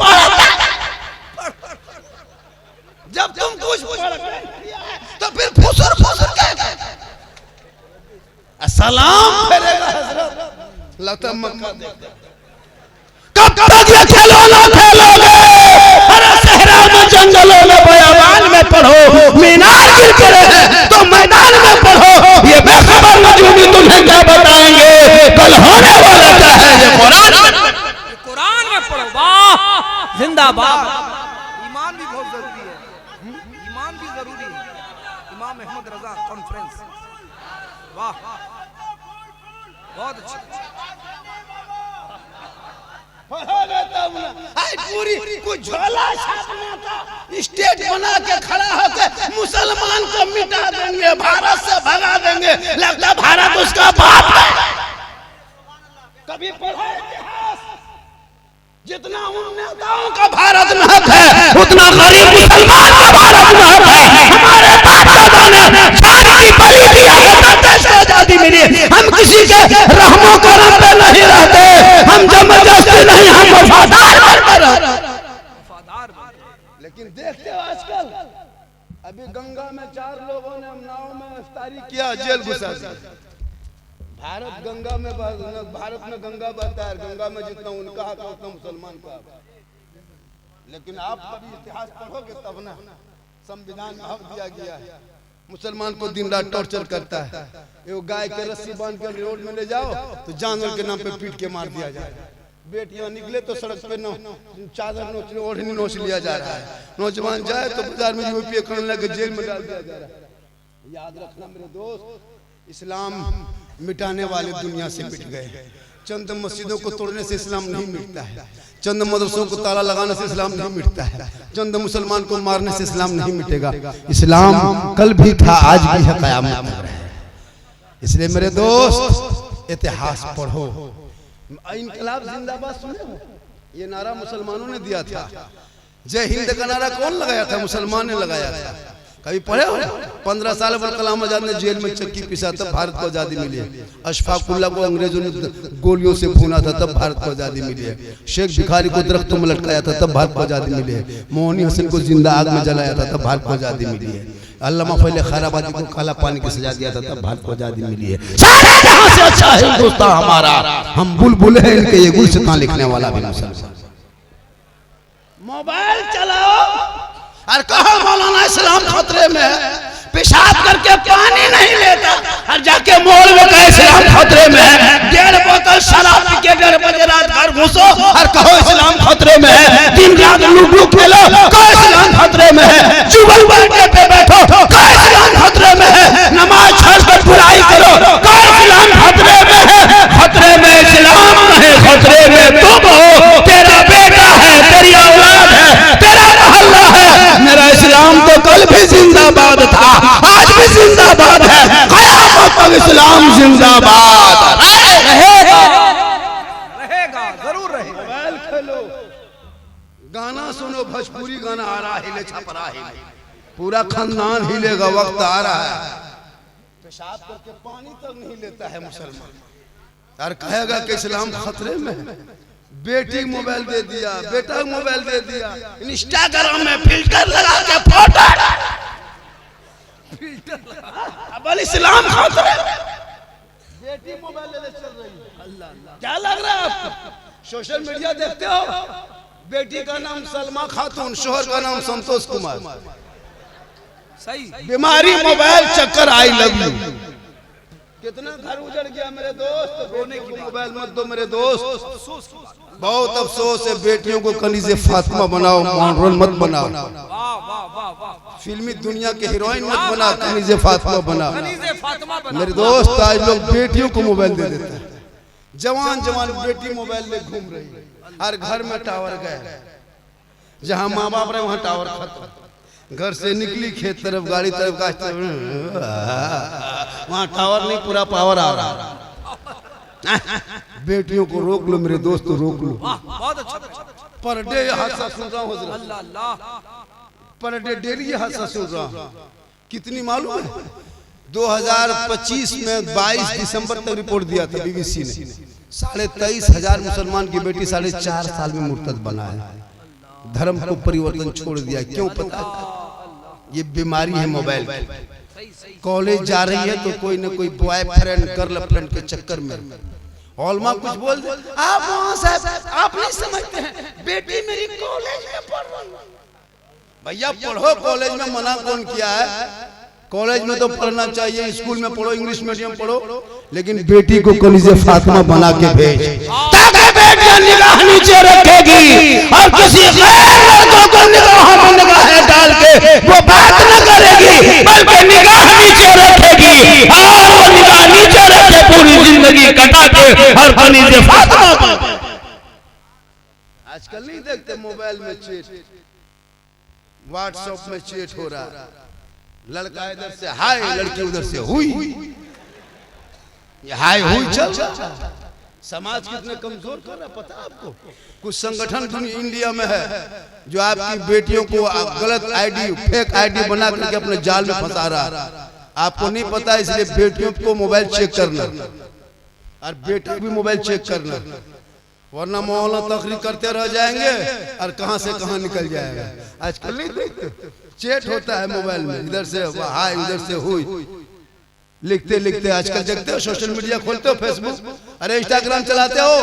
जब तुम कुछ तो फिर फुसुर फुसुर कहते सलाम फेरेगा हजरत लगता मक्का देखते। कब तक ये खिलौना खेलोगे? अरे सहरा में, जंगलों में, बयाबान में पढ़ो, मीनार गिर के रहे तो मैदान में पढ़ो। ये बेखबर नजूमी तुम्हें क्या बताएंगे कल होने वाला क्या है? ये कुरान में पढ़ो, वाह जिंदाबाद। ईमान भी बहुत जरूरी है, ईमान भी जरूरी है। इमाम अहमद रजा कॉन्फ्रेंस, वाह बहुत अच्छा। पूरी कुछ झोला छापना था, स्टेट बना के खड़ा होकर मुसलमान को मिटा देंगे, भारत से भगा देंगे। लगता भारत उसका बाप है। कभी पढ़ा इतिहास, जितना उन नेताओं का भारत में हक है उतना गरीब मुसलमान का भारत में हक है। हमारे बाप दादा ने जान की बलि दिया है तब देश को आजादी मिली। हम किसी के रहमो करम पे नहीं रहते, हम जबरदस्ती नहीं, हम वफादार बनते रहते। लेकिन देखते हो आजकल, अभी गंगा में 4 लोगों ने नाव में इफ्तारी किया, जेल घुसा दिया। भारत गंगा में, भारत में गंगा बहता है, गंगा में जितना उनका हक है उतना मुसलमान का हक है। लेकिन आप कभी इतिहास पढ़ोगे तब ना, संविधान में हक दिया गया है मुसलमान को दिन रात टॉर्चर करता है। वो गाय के रस्सी बांध के रोड में ले जाओ तो जानवर के नाम पे पीट के मार दिया जाए। बेटियां निकले तो सड़क पे चादर ओढ़नी नोच लिया जा रहा है। नौजवान जाए तो बाजार में यूपीए करने लगे, जेल में डाल दिया जा रहा है। याद रखना मेरे दोस्त, इस्लाम मिटाने वाले दुनिया से मिट गए। चंद मस्जिदों को तोड़ने से इस्लाम नहीं मिटता है, चंद मदरसों को ताला लगाने से इस्लाम नहीं मिटता है, चंद मुसलमान को मारने से इस्लाम नहीं मिटेगा। इस्लाम कल भी था, आज भी है, क़यामत तक रहेगा। इसलिए मेरे दोस्त इतिहास पढ़ो। इनकलाब जिंदाबाद सुने हो? ये नारा मुसलमानों ने दिया था। जय हिंद का नारा कौन लगाया था? मुसलमान ने लगाया था। कभी पढ़े हो? 15 साल पर कलाम आजाद ने जेल में चक्की पिसा तब भारत को आजादी मिली है। अशफाकुल्ला को अंग्रेजों ने गोलियों से भूना था तब भारत को आजादी मिली है। शेख भिखारी को दरख्तों में लटकाया था तब भारत को आजादी मिली है। मोहनी हसन को जिंदा आग में जलाया था तब भारत को आजादी मिली है। अल्लामा फैले खैराबादी को काला पानी की सजा दिया था तब भारत को आजादी मिली है। सारे जहां से अच्छा हिंदुस्तान हमारा, हम बुलबुल हैं इनके ये गुलसितान लिखने वाला भी मुसलमान। मोबाइल चलाओ और कहा मौलाना इस्लाम खतरे में है, पेशाब करके पानी नहीं लेता और जाके मोल में कहे इस्लाम खतरे में है। 1.5 बोतल शराब पी के 1:30 बजे रात घर घुसो और कहो इस्लाम खतरे में है। दिन रात लूडो खेलो, कहो इस्लाम खतरे में है। जुगल बांटे पे बैठो, कहो इस्लाम खतरे में है। नमाज छोड़कर बुराई करो, कहो इस्लाम खतरे में है। खतरे में इस्लाम नहीं, खतरे में तुम हो। तेरा बेटा है, तेरी औलाद है, तेरा मोहल्ला है। मेरा इस्लाम तो कल भी जिंदाबाद था, आज भी जिंदाबाद है, क़यामत तक इस्लाम जिंदाबाद रहेगा, रहेगा, जरूर रहेगा। मोबाइल खेलो, गाना सुनो, भोजपुरी गाना आ रहा हिले छपरा हिले, पूरा खानदान हिलेगा। वक्त आ रहा है, पेशाब करके पानी तक नहीं लेता है मुसलमान और कहेगा कि इस्लाम खतरे में है। बेटी मोबाइल दे दिया, बेटा मोबाइल दे दिया, इंस्टाग्राम में फिल्टर लगा के फोटो, अब इस्लाम खतरे में। बेटी मोबाइल लेने चल रही है। अल्लाह, क्या लग रहा है आपको? सोशल मीडिया देखते हो? बेटी का नाम सलमा खातून, शोहर का नाम संतोष कुमार। सही बीमारी मोबाइल, चक्कर, आई लव यू। कितना घर उजड़ गया मेरे दोस्त। रोने की मोबाइल मत दो मेरे दोस्त, बहुत अफसोस है। बेटियों को कनीज़े फातिमा बनाओ, मॉडर्न मत बनाओ। वाह वाह वाह वाह, फिल्मी दुनिया के हीरोइन मत बना, कनीज़े फातिमा बना। कनीज़े फातिमा बना। मेरे दोस्त आज लोग बेटियों को मोबाइल दे देते हैं। जवान जवान बेटी मोबाइल ले घूम रही है। हर घर में टावर गए, जहाँ माँ बाप रहे वहाँ टावर खत्म। घर से निकली खेत तरफ, गाड़ी तरफ, गाछ तरफ, वहाँ टावर नहीं, पूरा पावर आ रहा। बेटियों को रोक लो मेरे दोस्त, रोक लो। बहुत अच्छा। पर डे हादसा सुन रहा हूँ, अल्लाह अल्लाह, पर डे डेली हादसा सुन रहा हूँ। कितनी मालूम है? 2025 में 22 दिसंबर तक रिपोर्ट दिया था बीबीसी ने, 23,500 मुसलमान की बेटी 4.5 साल में मुर्तद बना है। धर्म को परिवर्तन छोड़ दिया। क्यों? पता है? ये बीमारी है मोबाइल की। कॉलेज जा रही है तो कोई न कोई बॉयफ्रेंड गर्लफ्रेंड के चक्कर में औलमा कुछ बोल दे, आप वहां साहब आप नहीं समझते हैं, बेटी मेरी कॉलेज में पढ़ रही है। भैया पढ़ो, कॉलेज में मना कौन किया है? कॉलेज में तो पढ़ना चाहिए, स्कूल में पढ़ो, इंग्लिश मीडियम पढ़ो, लेकिन बेटी को कनीज़े फातिमा बना के भेज, ताकि बेटियां निगाह नीचे रखेगी और किसी गैर लड़कों को निगाह में निगाहें डाल के वो बात न करेगी, बल्कि निगाह नीचे रखेगी। और वो निगाह नीचे रखे पूरी जिंदगी कटा के और कनीज़े फातिमा बना। आजकल नहीं देखते मोबाइल में चैट, व्हाट्सएप में चैट हो रहा है। लड़का इधर से हाय, लड़की उधर से हुई, ये हाय हुई चल। समाज कितने कमजोर कर रहा है पता है आपको? कुछ संगठन दुनिया इंडिया में है जो आपकी बेटियों को गलत आईडी, फेक आईडी बना करके अपने जाल में फंसा रहा है। आपको नहीं पता, इसलिए बेटियों को मोबाइल चेक करना और बेटा भी मोबाइल चेक करना, वरना मौला तकरीर करते रह जाएंगे और कहां से कहां निकल जाएगा। आजकल नहीं देखते चैट होता है मोबाइल में, इधर से हाय उधर से हुई, लिखते लिखते। आजकल देखते हो सोशल मीडिया खोलते हो, फेसबुक, अरे इंस्टाग्राम चलाते हो,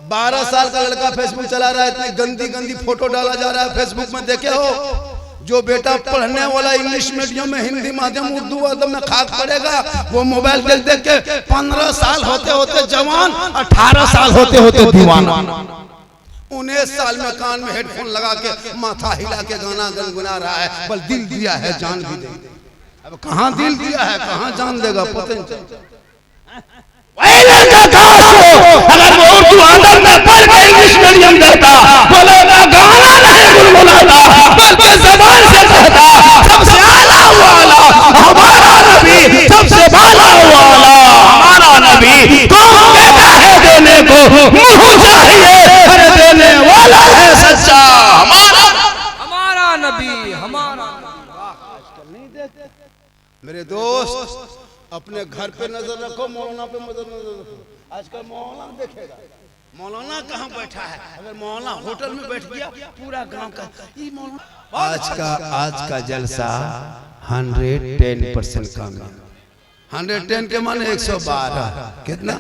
12 साल का लड़का फेसबुक चला रहा है, इतनी गंदी गंदी फोटो डाला जा रहा है फेसबुक में, देखे हो? जो बेटा पढ़ने वाला इंग्लिश मीडियम में, हिंदी माध्यम, उर्दू माध्यम में खाक पड़ेगा, वो मोबाइल देख देख के 15 साल होते होते जवान, 18 साल होते होते दीवाना, 19 साल में कान में हेडफोन लगा के माथा हिला के गाना गुनगुना रहा है। बल दिल दिया है जान भी दे, अब कहाँ दिल दिया है कहाँ जान देगा पता नहीं। अगर वो उर्दू आदम में पढ़ के इंग्लिश मीडियम देता, बोलेगा गाना नहीं गुनगुनाता, बल्कि ज़बान से कहता सबसे आला वाला हमारा नबी, सबसे बाला वाला हमारा नबी। कौन कहता है देने को मुँह चाहिए, हर देने वाला है सच्चा हमारा नबी, हमारा। मेरे दोस्त अपने घर पे नजर रखो, मौलाना पे नजर रखो। आजकल मौलाना देखेगा, मौलाना कहाँ बैठा है, अगर मौलाना होटल में बैठ गया पूरा गांव का ये मौलाना। आज का जलसा 110% कम है। 110 के माने 112, कितना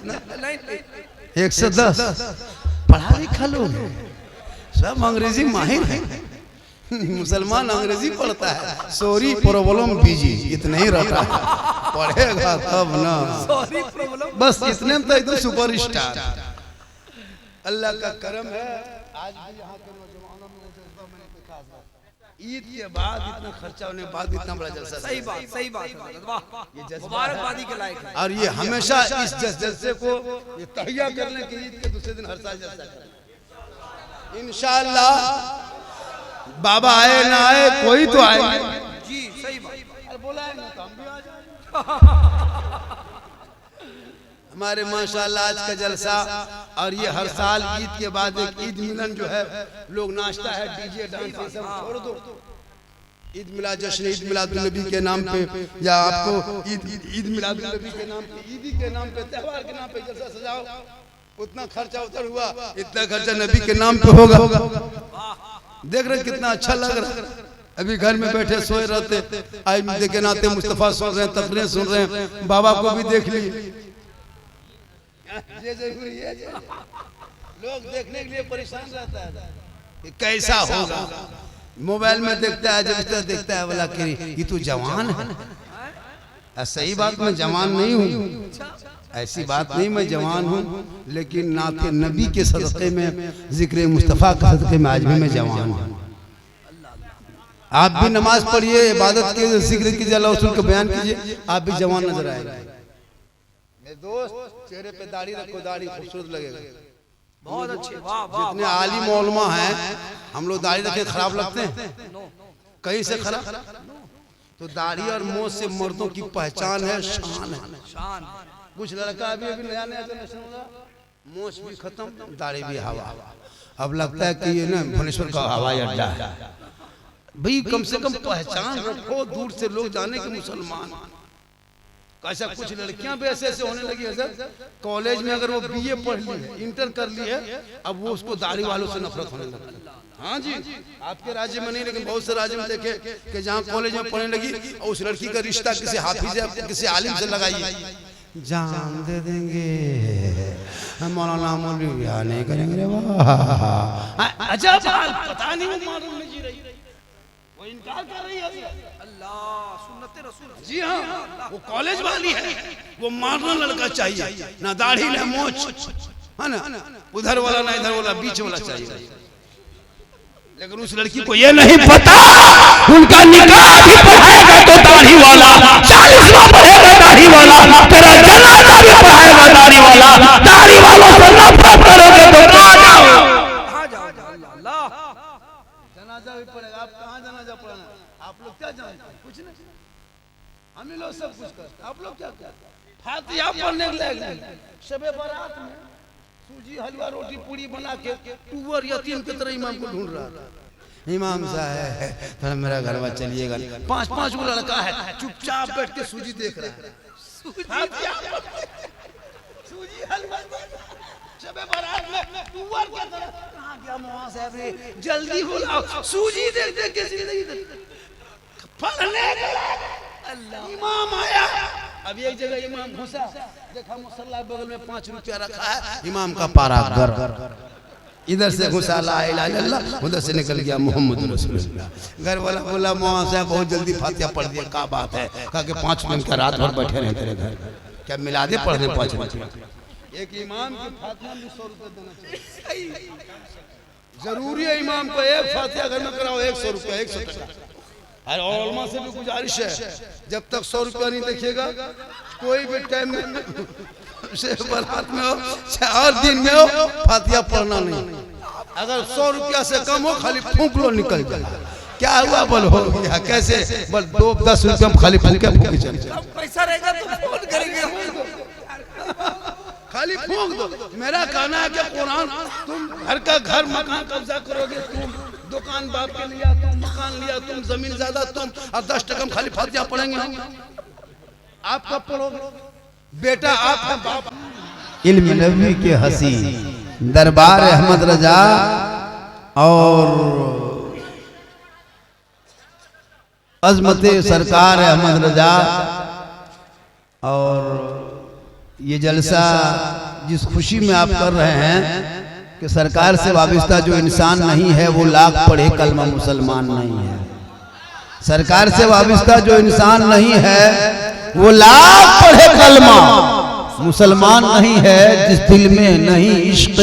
110। पढ़ा लिखा लोग सब अंग्रेजी माहिर है, मुसलमान अंग्रेजी पढ़ता है, सॉरी प्रॉब्लम बीजी इतना ही रहता है, पढ़ेगा तब ना, बस इतने में तो एकदम सुपरस्टार। अल्लाह का करम है, आज भी यहाँ के नौजवानों में जज्बा मैंने देखा है। ईद के बाद इतना खर्चा होने के बाद इतना बड़ा जलसा। सही बात, सही बात, वाह, मुबारकबादी के लायक है। और ये हमेशा इस जलसे को ये तहिया करने के ईद के दूसरे दिन हर साल जलसा करें इंशाअल्लाह। बाबा आए ना आए कोई तो आए जी, सही बात। बोला है तो हम भी आ जाएंगे। हमारे माशाल्लाह आज का जलसा, और ये हर साल ईद के बाद एक ईद मिलन जो है, लोग नाश्ता है, डीजे डांस ये सब छोड़ दो, ईद मिलाद जश्न, ईद मिलादुल नबी के नाम पे, या आपको ईद मिलादुल नबी के नाम पे, ईदी के नाम पे, त्योहार के नाम पे जलसा सजाओ। उतना खर्चा उधर हुआ, इतना खर्चा नबी के नाम पे होगा। देख रहे कितना अच्छा लग रहा है। अभी घर में बैठे सोए रहते, आज देखे नाते मुस्तफा सुन रहे हैं, तकरीर सुन रहे हैं, बाबा को भी देख ली। लोग देखने के लिए परेशान रहता है कि कैसा होगा। मोबाइल में देखता है, जब इस तरह देखता है बोला कि ये तू जवान है। सही बात, मैं जवान नहीं हूँ, ऐसी बात नहीं, मैं जवान हूँ, लेकिन नाते नबी के सदक़े में, जिक्र मुस्तफ़ा के सदक़े में आज भी मैं जवान हूँ। आप भी नमाज पढ़िए, इबादत के जिक्र कीजिए, अल्लाह रसूल का बयान कीजिए, आप भी जवान नजर आएंगे। मेरे दोस्त चेहरे पे दाढ़ी रखो, दाढ़ी खूबसूरत लगेगा। बहुत अच्छे, वाह वाह। जितने आलिम उलमा हैं, हम लोग दाढ़ी रखे खराब लगते हैं कहीं से खराब? तो दाढ़ी और मोछ से मर्दों की पहचान है, शान है, शान। कुछ लड़का अभी नया नया मोछ भी खत्म, दाढ़ी भी हवा। अब लगता है कि ये ना भुवनेश्वर का हवाई अड्डा है। भाई कम से कम पहचान रखो, दूर से लोग जाने के मुसलमान। कैसा कुछ लड़कियां भी ऐसे ऐसे होने लगी है सर, कॉलेज में अगर वो बीए पढ़ ली है, इंटर कर ली है, अब वो उसको दाढ़ी वालों से नफरत होने लगी। हाँ जी, आपके राज्य में नहीं, लेकिन बहुत से राज्य में देखे कि जहाँ कॉलेज में पढ़ने लगी और उस लड़की का रिश्ता किसी हाफिज या किसी आलिम से लगाइए, जान दे देंगे, हम मौलाना मौलवी ब्याह नहीं करेंगे। वाह अच्छा, पता नहीं वो मालूम नहीं जी रही, वो इनकार कर रही है। अल्लाह, सुन्नते रसूल। जी हाँ, वो कॉलेज वाली है, वो मारना लड़का चाहिए, ना दाढ़ी ना मोछ, है ना, उधर वाला ना इधर वाला, बीच वाला चाहिए। लेकिन उस लड़की को ये नहीं पता, उनका निकाह भी पढ़ाएगा तो दाढ़ी वाला, 40वां पढ़ेगा दाढ़ी वाला, तेरा जनाजा भी पढ़ाएगा दाढ़ी वाला। दाढ़ी वालों से नफरत करोगे तो कहाँ जाओ? कहाँ जाओ? अल्लाह, जनाजा भी पढ़ेगा। आप कहाँ जनाजा पढ़ाना? आप लोग क्या जानते हैं? कुछ नहीं, हम ही लोग सब कुछ करते। आप लोग क्या करते? फातिहा पढ़ने के लिए शबे बारात में सूजी हलवा रोटी पूरी बना के टूवर यतीम की तरह इमाम को ढूंढ रहा था। इमाम साहब थोड़ा मेरा घर में चलिएगा। 5-5 वो लड़का है, चुपचाप बैठ के सूजी देख रहा है। सूजी हलवा शबे बारात में टूवर की तरह कहाँ गया मौलाना साहब रे, जल्दी बुलाओ, सूजी देख देख के जिंदगी पढ़ने अल्लाह। इमाम आया, अब एक जगह इमाम घुसा, देखा मुसल्ला बगल में 5 रुपया रखा है, इमाम का पारा गर इधर से घुसा ला इलाहा इल्लल्लाह, उधर से निकल गया मोहम्मद रसूलुल्लाह। घर वाला बोला मौला साहब बहुत जल्दी फातिहा पढ़ दिया, क्या बात है? कहा कि 5 मिनट का रात भर बैठे रहे तेरे घर, क्या मिला दे पढ़ने 5 मिनट। एक इमाम की फातिहा भी 100 रुपए देना चाहिए, जरूरी है इमाम को एक फातिहा घर में कराओ 100 रुपया 100 टका। और उलमा से भी गुजारिश है, जब तक 100 रुपया नहीं देखिएगा कोई भी टाइम में से बारात में हो चाहे और दिन में हो फातिहा पढ़ना नहीं। अगर 100 रुपया से कम हो खाली फूंक लो निकल जाए। क्या हुआ बोल हो गया कैसे? बस 2-10 रुपया खाली फूंके फूंके चल जाए। पैसा रहेगा तो फोन करेंगे, खाली फूंक दो। मेरा कहना है कि कुरान तुम घर का घर मकान कब्जा करोगे, तुम दुकान बाप के लिया, तुम मकान लिया, तुम जमीन ज्यादा, तुम और 10 टका खाली फातिहा पढ़ेंगे हम। आप कब पढ़ोगे? बेटा आप है बाप। इल्म नबी के हसी दरबार अहमद रजा और अजमत सरकार अहमद रजा और ये जलसा जिस खुशी में आप कर रहे हैं कि सरकार से वाबिस्ता जो इंसान नहीं है वो लाख पढ़े कलमा मुसलमान नहीं है। सरकार से वाबिस्ता जो इंसान नहीं है वो लाख पढ़े कलमा मुसलमान नहीं है। जिस दिल में नहीं इश्क़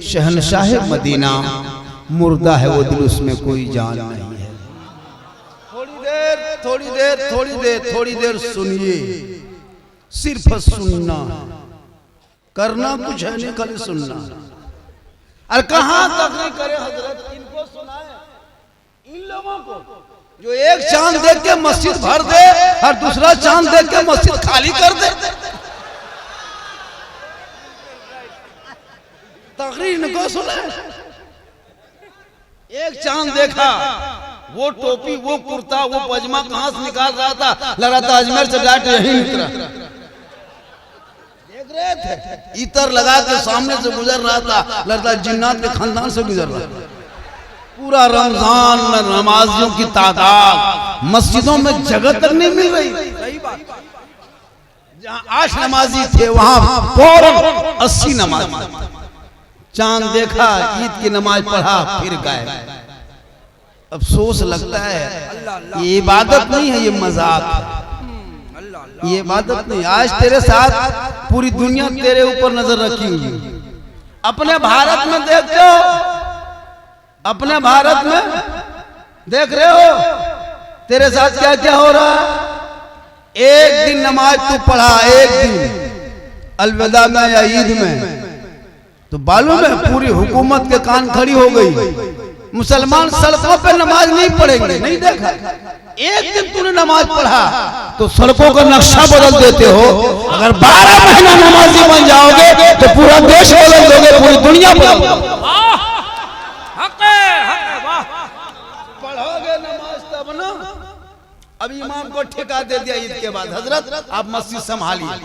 शहनशाह मदीना, मुर्दा है वो दिल, उसमें कोई जान नहीं है। थोड़ी देर सुनिए, सिर्फ सुनना, करना कुछ है नहीं, खाली सुनना। और कहां तक नहीं करे हजरत, इनको सुनाए इन लोगों को जो एक चांद देख के मस्जिद भर दे और दूसरा चांद देख के मस्जिद खाली कर दे। तकरीर इनको सुना, एक चांद देखा, वो टोपी, वो कुर्ता, वो पजामा कहां से निकाल रहा था, लगा था अजमेर से डायरेक्ट यही निकला। देख रहे थे इतर लगा के सामने से गुजर रहा था, लगता जिन्नात के खानदान से गुजर रहा था। पूरा रमजान में नमाजियों की तादाद मस्जिदों में जगह तक नहीं मिल रही। सही बात। जहां 8 नमाजी थे वहां फौरन 80 नमाजी। चांद देखा, ईद की नमाज पढ़ा, फिर गए। अफसोस लगता है ये इबादत नहीं है, ये मजाक है। ये इबादत नहीं। आज तेरे साथ पूरी दुनिया तेरे ऊपर नजर रखी हुई। अपने भारत में देखते हो, अपने भारत में देख रहे हो तेरे साथ क्या क्या हो रहा है। एक दिन नमाज तू पढ़ा, एक दिन अलविदा में या ईद में, तो मालूम है पूरी हुकूमत के कान खड़ी हो गई। मुसलमान सड़कों पे नमाज नहीं पढ़ेंगे, नहीं देखा। एक दिन तूने नमाज पढ़ा तो सड़कों का नक्शा बदल देते हो। अगर 12 महीना नमाजी बन जाओगे तो पूरा देश बदल दोगे, पूरी दुनिया बदल दोगे। पढ़ोगे नमाज तब ना। अब इमाम को ठेका दे दिया ईद के बाद, हजरत आप मस्जिद संभालिए।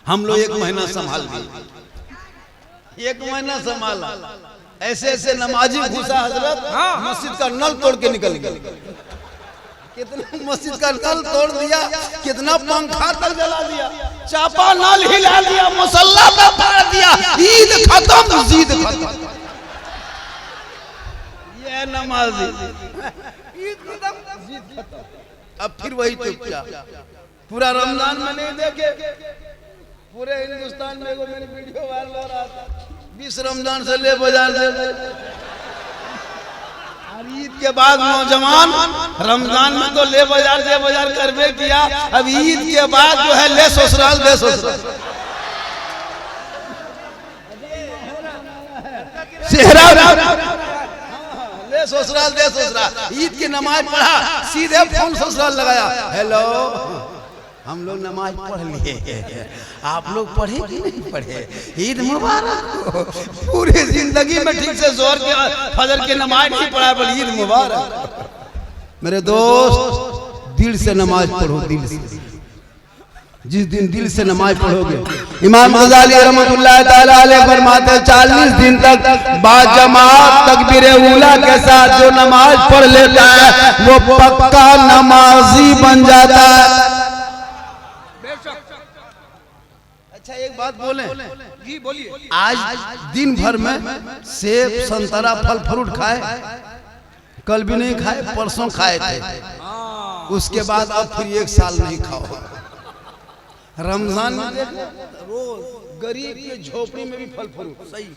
हम लोग 1 महीना संभाल दिए, 1 महीना संभाला। ऐसे ऐसे नमाजी घुसा हजरत, मस्जिद का नल तोड़ के निकल गया। कितना मस्जिद का नल तोड़ दिया, कितना पंखा तक जला दिया, चापा नल हिला दिया, मुसल्ला पे फाड़ दिया। ईद खत्म, जीद खत्म। ये नमाजी ईद खत्म, जीद खत्म। अब फिर वही चुपचाप। पूरा रमजान में नहीं देखे, पूरे हिंदुस्तान में वो मेरी वीडियो वायरल हो रहा था। 20 रमजान से ले बाजार से, और ईद के बाद नौजवान रमजान में तो ले बाजार करवे किया, अब ईद के बाद जो है ले ससुराल ले ससुराल। ले ससुराल। ईद की नमाज पढ़ा, सीधे फोन ससुराल लगाया, हेलो हम लोग नमाज पढ़ लिए, आप लोग पढ़े कि नहीं पढ़े? ईद मुबारक। पूरी जिंदगी में ठीक से जोर के फजर की नमाज नहीं पढ़ा, बल ईद मुबारक। मेरे दोस्त दिल से नमाज पढ़ो, दिल से। जिस दिन दिल से नमाज पढ़ोगे, इमाम गजाली रहमतुल्लाह ताला अलैह फरमाते 40 दिन तक बाजमात तकबीर उला के साथ जो नमाज पढ़ लेता है वो पक्का नमाजी बन जाता है। अच्छा एक बात बोले, जी बोलिए। आज दिन भर में सेब संतरा फल फ्रूट खाए, कल भी नहीं खाए, परसों खाए थे, उसके बाद अब फिर 1 साल नहीं खाओ। रमजान में रोज गरीब के झोपड़ी में भी फल फ्रूट सही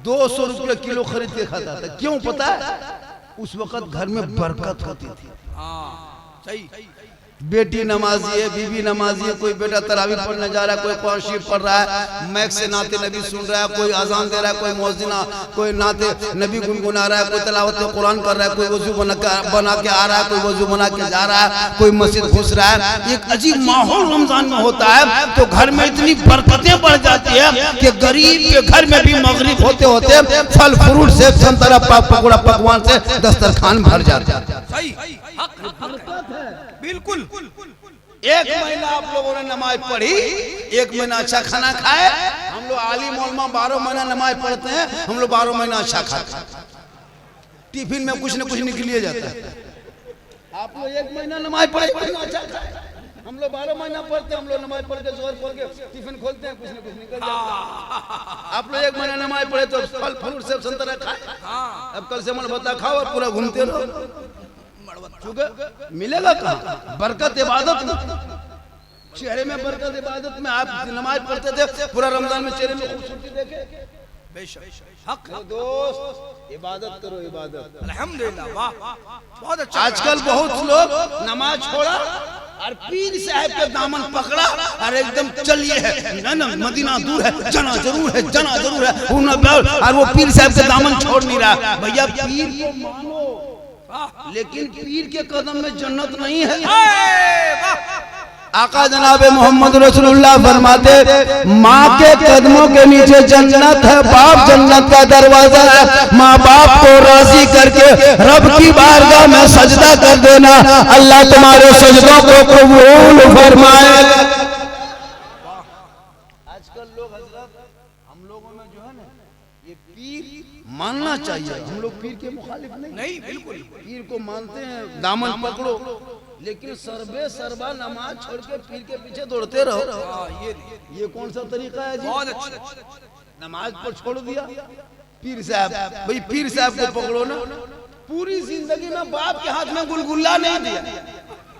200 रुपये किलो खरीद के खाता था। क्यों पता है? उस वक्त घर में बरकत होती थी। सही। बेटी नमाजी है, बीवी नमाजी है, कोई बेटा तरावी पढ़ने जा रहा है, कोई कुरान शरीफ पढ़ रहा है, मैक से नाते नबी सुन रहा है, कोई अजान दे रहा है, कोई मौजिना, कोई नाते नबी गुनगुना रहा है, कोई तिलावत कुरान कर रहा है, कोई वजू बना के आ रहा है, कोई वजू बना के जा रहा है, कोई मस्जिद घुस रहा है। एक अजीब माहौल रमजान में होता है, तो घर में इतनी बरकतें बढ़ जाती है कि गरीब के घर में भी मगरिब होते होते फल फ्रूट से संतरा पकौड़ा पकवान से दस्तरखान भर जाता है। सही। बिल्कुल। 1 महीना आप लोगों ने नमाज पढ़ी, 1 महीना अच्छा खाना खाए। हम लोग आलिम उलमा 12 महीना नमाज पढ़ते हैं, हम लोग 12 महीना अच्छा खाते हैं, टिफिन में कुछ न कुछ निकलिए जाता है। आप लोग 1 महीना नमाज पढ़े, अच्छा खाए, हम लोग 12 महीना पढ़ते हैं, हम लोग नमाज पढ़ के जोर पढ़ के टिफिन खोलते हैं, कुछ न कुछ निकल जाता है। आप लोग 1 महीना नमाज पढ़े तो फल फ्रूट सेब संतरा खाए, अब कल से मन भत्ता खाओ और पूरा घूमते रहो। मिलेगा कहाँ बरकत? इबादत में, चेहरे में बरकत इबादत में। आप नमाज पढ़ते थे, पूरा रमजान में चेहरे में खूबसूरती देखे। हक दोस्त इबादत करो, इबादत। अल्हम्दुलिल्लाह, वाह बहुत अच्छा। आजकल बहुत लोग नमाज छोड़ा और पीर साहब के दामन पकड़ा और एकदम चलिए है ना, मदीना दूर है, जाना जरूर है, जाना जरूर है, और वो पीर साहब के दामन छोड़ नहीं रहा। भैया पीर को मानो, लेकिन पीर के कदम में जन्नत नहीं है। आका जनाब मोहम्मद रसूलुल्लाह फरमाते, माँ के कदमों के नीचे जन्नत है, बाप जन्नत का दरवाजा है। माँ बाप को राजी करके रब की बारगाह में सजदा कर देना, अल्लाह तुम्हारे सजदों को कबूल फरमाए। आजकल लोग हजरत, हम लोगों में जो है ना, ये पीर मानना चाहिए। हम लोग पीर के मुखालिफ नहीं, बिल्कुल पीर को मानते हैं, दामन पकड़ो, लेकिन सरबे सरबा नमाज छोड़ के पीर के पीछे दौड़ते रहो। ये कौन सा तरीका है जी? बहुत अच्छा। नमाज पर छोड़ दिया पीर साहब, भाई पीर साहब को पकड़ो ना। पूरी जिंदगी में बाप के हाथ में गुलगुल्ला नहीं दिया,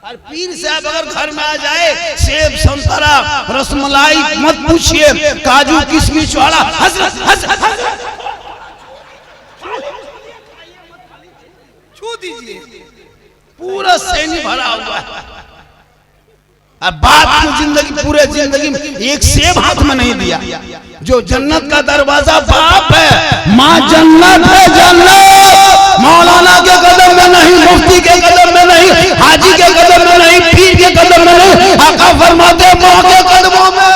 और पीर साहब अगर घर में आ जाए, सेब संतरा रसमलाई मत पूछिए, काजू किशमिश वाला हजरत छू दीजिए, पूरा सैनी भरा हुआ है। और बाप को जिंदगी, पूरे जिंदगी में एक सेब हाथ में नहीं दिया। जो जन्नत का दरवाजा बाप है, माँ जन्नत है, जन्नत मौलाना के कदम में नहीं, मुफ्ती के कदम में नहीं, हाजी के कदम में नहीं, पीर के कदम में नहीं, आका फरमाते माँ के कदमों में।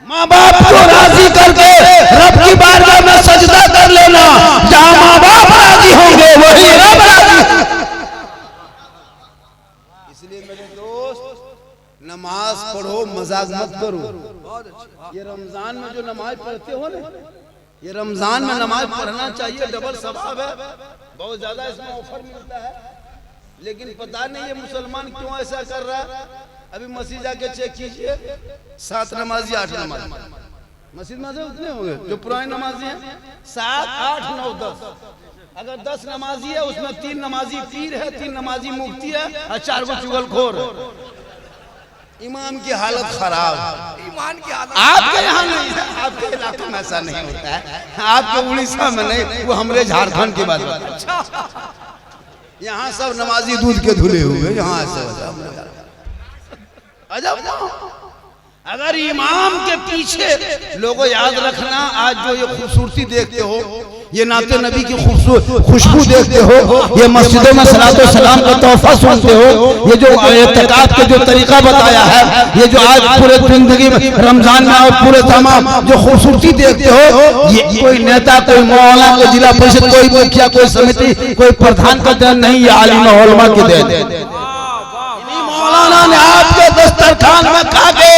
माँ बाप को राजी करके रब की बारगाह में सजदा कर लेना। जहाँ माँ बाप राजी होंगे वही रब राजी। इसलिए मेरे दोस्त, नमाज पढ़ो, मजाक मत करो। ये रमजान में जो नमाज पढ़ते हो ना, ये रमजान में नमाज पढ़ना चाहिए, डबल सवाब है, बहुत ज्यादा इसमें ऑफर मिलता है। लेकिन पता नहीं ये मुसलमान क्यों ऐसा कर रहा है। अभी मस्जिद जाके चेक कीजिए, 7 नमाजी 8 नमाजी मस्जिद में से उतने होंगे जो पुराने नमाजी हैं, 7 8 9 10। अगर 10 नमाजी है, उसमें 3 नमाजी पीर है, 3 नमाजी मुफ्ती है, और 4 वो चुगलखोर है। इमाम की हालत खराब, ईमान की हालत। आपके यहाँ नहीं है, आपके इलाके में ऐसा नहीं होता है, आपके उड़ीसा में नहीं, वो हमारे झारखंड की बात है। यहाँ सब नमाजी दूध के धुले हुए, यहाँ ऐसा अगर इमाम के पीछे लोगों याद रखना, आज जो ये खूबसूरती देखते हो, ये नाते नबी की खुशबू देखते हो, ये मस्जिदों में सलातो सलाम का तोहफा सुनते हो, ये जो इत्तिकाफ के जो तरीका बताया है, ये जो आज पूरे जिंदगी में रमजान में और पूरे तमाम जो खूबसूरती देखते हो, ये कोई नेता, कोई मौलाना, कोई जिला परिषद, कोई मुखिया, कोई समिति, कोई प्रधान का देन नहीं, ये आलिम उलमा की देन। मौलाना ने आपके दस्तरखान में खा के,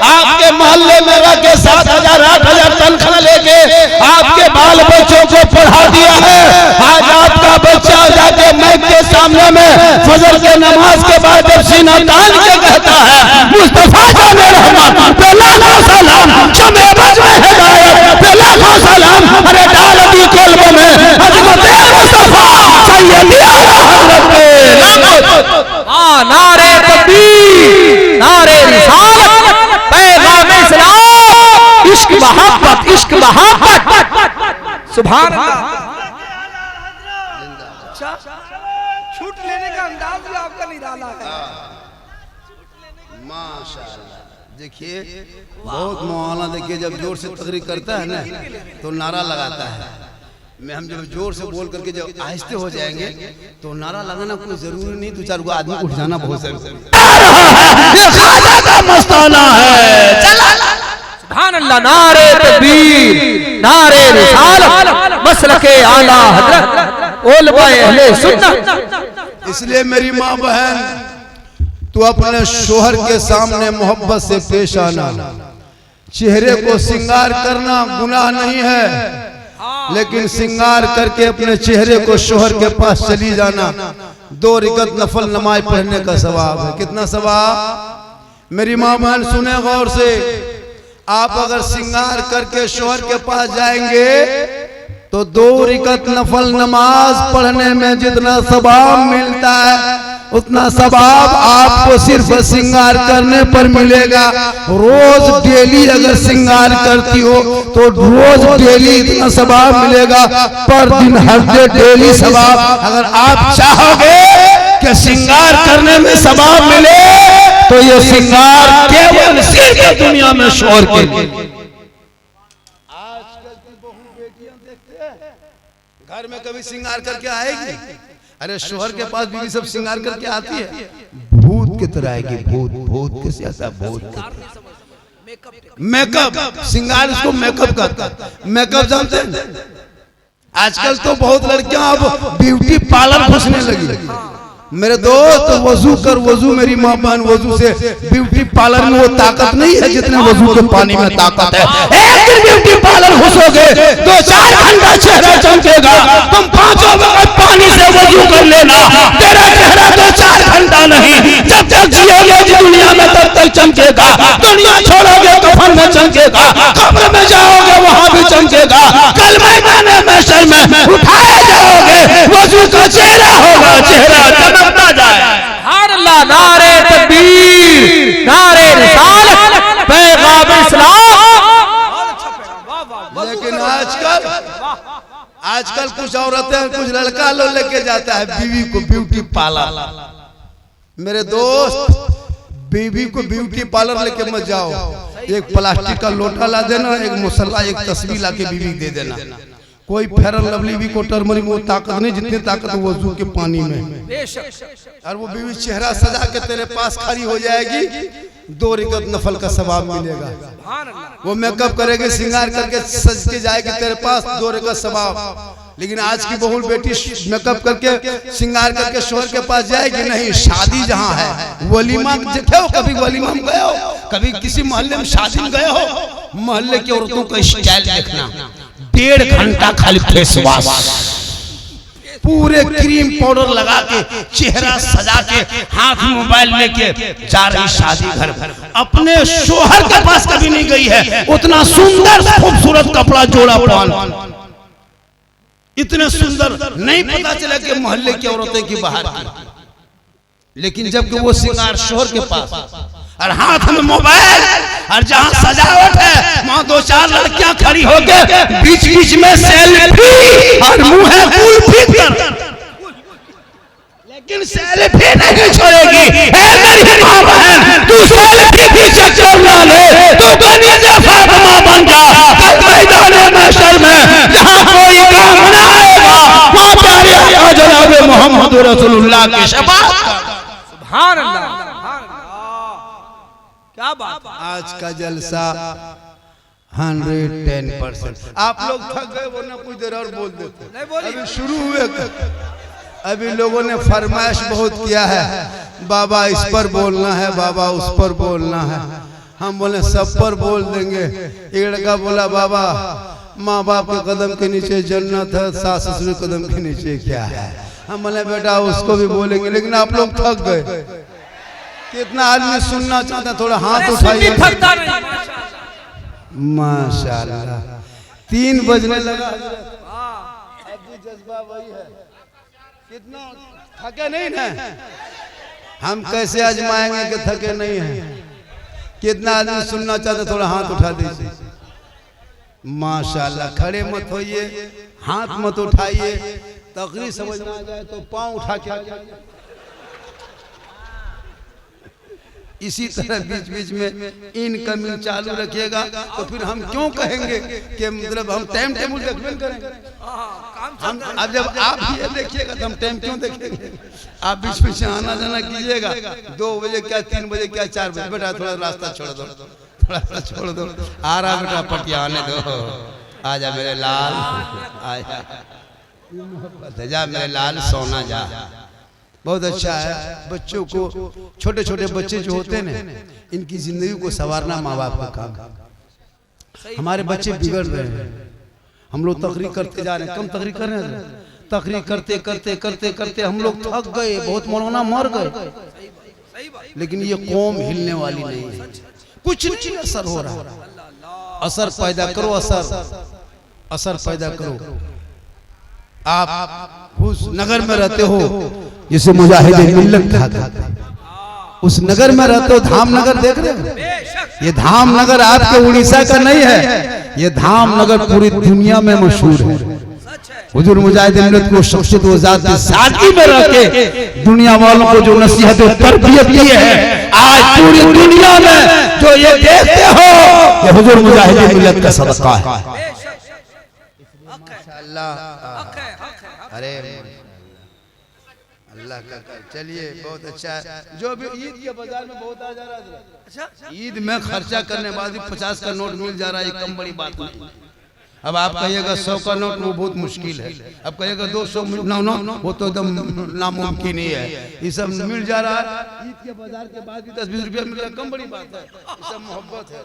आपके मोहल्ले में रह के 7,000 8,000 तनख्वाह लेके आपके बाल बच्चों को पढ़ा दिया है। आज आपका बच्चा जाके माइक के सामने में फजर के नमाज के बाद जब सीना तान के कहता है, मुस्तफा जाने रहमत सलाम, जमे बज में हिदायत पे लाखों सलाम, अरे डाल दी कल्ब में अजमत मुस्तफा सैयदी आला हज़रत। नारे तकबीर, नारे रिसालत, पैगाम इस्लाम, इश्क मोहब्बत, इश्क मोहब्बत। सुभान अल्लाह। अच्छा, छूट लेने का अंदाज भी आपका निराला है। माशाअल्लाह। देखिए बहुत मौलाना, देखिए जब जोर से तकरीर करता है ना तो नारा लगाता है। मैं हम जब जोर से बोल करके जब आहिस्ते हो जाएंगे तो नारा लगाना कोई जरूरी नहीं, दो चार को आदमी उठ जाना बहुत जरूरी है। ये ख्वाजा का मस्ताना है। सुभान अल्लाह। नारे तकबीर, नारे रिसालत, मसलके आला हज़रत, उलमाए अहले सुन्नत। इसलिए मेरी माँ बहन, तू अपने शोहर के सामने मोहब्बत से पेश आना। चेहरे को श्रृंगार करना गुनाह नहीं है, लेकिन श्रृंगार करके अपने चेहरे को शोहर के पास चली जाना 2 रकात नफल नमाज पढ़ने का सवाब है। कितना सवाब? मेरी माँ बहन सुने गौर से, आप अगर श्रृंगार करके शोहर के पास जाएंगे तो 2 रकात नफल नमाज पढ़ने में जितना सवाब मिलता है उतना सवाब आपको सिर्फ श्रृंगार करने पर मिलेगा। रोज डेली अगर श्रृंगार करती हो तो रोज डेली इतना सवाब मिलेगा, पर दिन हर डे डेली सवाब। अगर आप चाहोगे कि श्रृंगार करने में सवाब मिले तो ये श्रृंगार केवल सिर्फ दुनिया में शोहर के लिए। आजकल की बहू बेटियां देखते हैं घर में कभी श्रृंगार करके आएगी? अरे शोहर के पास बीवी सब श्रृंगार करके आती है, भूत की तरह आएगी। भूत भूत कैसे आता? भूत मेकअप, श्रृंगार उसको मेकअप करता। मेकअप जानते हैं? आजकल तो बहुत लड़कियां अब ब्यूटी पार्लर घुसने लगी। मेरे दोस्त वजू कर, वजू मेरी माँ बहन, वजू से ब्यूटी पार्लर में वो ताकत नहीं है जितने वजू के पानी में ताकत है। एक दिन ब्यूटी पार्लर घुसोगे 2-4 घंटा चेहरा चमकेगा। तुम 5 वक्त पानी से वजू कर लेना, तेरा चेहरा 2-4 घंटा नहीं, जब तक जियोगे इस दुनिया में तब तक चमकेगा। दुनिया छोड़ोगे कफन में चमकेगा, कब्र में जाओगे वहां भी चमकेगा, कल मैदान महशर में उठाए जाओगे वजू का चेहरा होगा, चेहरा चमकता जाए। अल्लाह। नारे तकबीर, नारे रिसालत, पैगाम इस्लाम। लेकिन आजकल कुछ औरतें, कुछ लड़का लो लेके जाता है बीवी को ब्यूटी पार्लर। मेरे दोस्त, बीवी को ब्यूटी पार्लर लेके मत जाओ। एक प्लास्टिक का लोटा ला देना, एक मुसल्ला, एक तस्वीर ला के बीवी दे देना। कोई फेयर लवली भी को टर्मरिक वो ताकत नहीं जितनी ताकत वजू के पानी में। और वो बीवी चेहरा सजा के तेरे पास खड़ी हो जाएगी, 2 रकात नफल का सवाब मिलेगा। वो मेकअप करेगी, श्रृंगार करके सज के जाएगी तेरे पास, 2 रकात सवाब। लेकिन आज की बहुल बेटी मेकअप करके श्रृंगार करके शोहर के पास जाएगी नहीं। शादी जहाँ है, वलीमा देखे हो? कभी वलीमा में गए हो? कभी किसी मोहल्ले में शादी में गए हो? मोहल्ले की औरतों का स्टाइल देखना, 1.5 घंटा खाली फेस वॉश, पूरे क्रीम पाउडर लगा के, चेहरा सजा के, हाथ में मोबाइल लेके जा रही शादी घर। अपने शोहर के पास कभी नहीं गई है, उतना सुंदर खूबसूरत कपड़ा जोड़ा पहन, इतने सुंदर नहीं पता चला कि मोहल्ले की औरतें की बाहर की। लेकिन जबकि वो श्रृंगार शोहर के पास और हाथ में मोबाइल, और जहां सजावट है वहां 2-4 लड़कियां खड़ी होकर बीच बीच में सेल्फी और मुंह है कुल्फी कर, लेकिन सेल्फी नहीं छोड़ेगी। मेरी मां बहन, तू सेल्फी की चक्कर ना ले, तू कनीज़े फातिमा बन जा। कल मैदान महशर में जहां कोई काम ना आएगा वहां प्यारे आका जनाब मोहम्मद रसूलुल्लाह की शफाअत कर। सुभान अल्लाह। क्या बात। आज का जलसा 110%। आप लोग थक गए, वरना कुछ देर और बोल देते। अभी शुरू हुए, अभी लोगों ने फरमाइश बहुत किया है, बाबा इस पर बोलना है, बाबा उस पर बोलना है। हम बोले सब पर बोल देंगे। एक लड़का बोला बाबा माँ बाप के कदम के नीचे जन्नत है, सास ससुर के कदम के नीचे क्या है? हम बोले बेटा उसको भी बोलेंगे, लेकिन आप लोग थक गए। कितना आदमी सुनना चाहता है? थोड़ा हाथ उठाइए। माशाल्लाह 3 बजने लगा। अब भी जज्बा वही है। कितना थके नहीं ना? हम कैसे आजमाएंगे कि थके नहीं हैं? कितना आदमी सुनना चाहते थोड़ा हाथ उठा दीजिए। माशाल्लाह, खड़े मत होइए, हाथ मत उठाइए, तकरीर समझ में आ जाए तो पांव उठा के आ जाइए। इसी तरह बीच बीच में इनकमिंग चालू रखिएगा तो फिर हम क्यों कहेंगे कि मतलब हम टाइम टेबल देखबे करेंगे। हम अब जब आप ये देखिएगा तो हम टाइम क्यों देखेंगे? आप बीच बीच आना जाना कीजिएगा। 2 बजे क्या, 3 बजे क्या, 4 बजे। बेटा थोड़ा रास्ता छोड़ दो, थोड़ा सा छोड़ दो। आ रहा बेटा, पटिया आने दो। आजा मेरे लाल, आजा जा मेरे लाल, सोना जा। बहुत अच्छा है। बच्चों को, छोटे छोटे बच्चे जो होते हैं ना, इनकी जिंदगी को संवारना माँ बाप का काम है। हमारे बच्चे बिगड़ रहे हैं, हम लोग तकरीर करते जा रहे हैं, कम तकरीर कर रहे हैं। तकरीर करते करते करते करते हम लोग थक गए, बहुत मौलाना मर गए। लेकिन ये कौम हिलने वाली नहीं है, कुछ नहीं असर हो रहा। असर पैदा करो, असर पैदा करो। आप उस नगर में रहते हो जिसे मुजाहिदे मिल्लत कहा, उस नगर में रहते हो। धामनगर देख रहे हो? ये धामनगर आपके उड़ीसा का नहीं है, ये धामनगर पूरी दुनिया में मशहूर है। हुजूर मुजाहिदे मिल्लत को शख्सियत व ज़ात की सादगी में रख के दुनिया वालों को जो नसीहत और तरबियत दी है, आज पूरी दुनिया में जो ये देखते हो, ये हुजूर मुजाहिदे मिल्लत का सदका है। अरे अल्लाह का। चलिए, बहुत अच्छा है। जो भी ईद के बाजार में बहुत आ जा रहा है। अच्छा, ईद में खर्चा करने बाद 50 का नोट मिल जा रहा है, कम बड़ी बात नहीं। अब आप कहिएगा 100 का नोट, वो बहुत मुश्किल है। अब कहिएगा 200 नोट, वो तो एकदम नामुमकिन ही है। ये सब मिल जा रहा है। ईद के बाजार के बाद भी 10-20 रुपया मिल रहा है, कम बड़ी बात है। ये सब मोहब्बत है।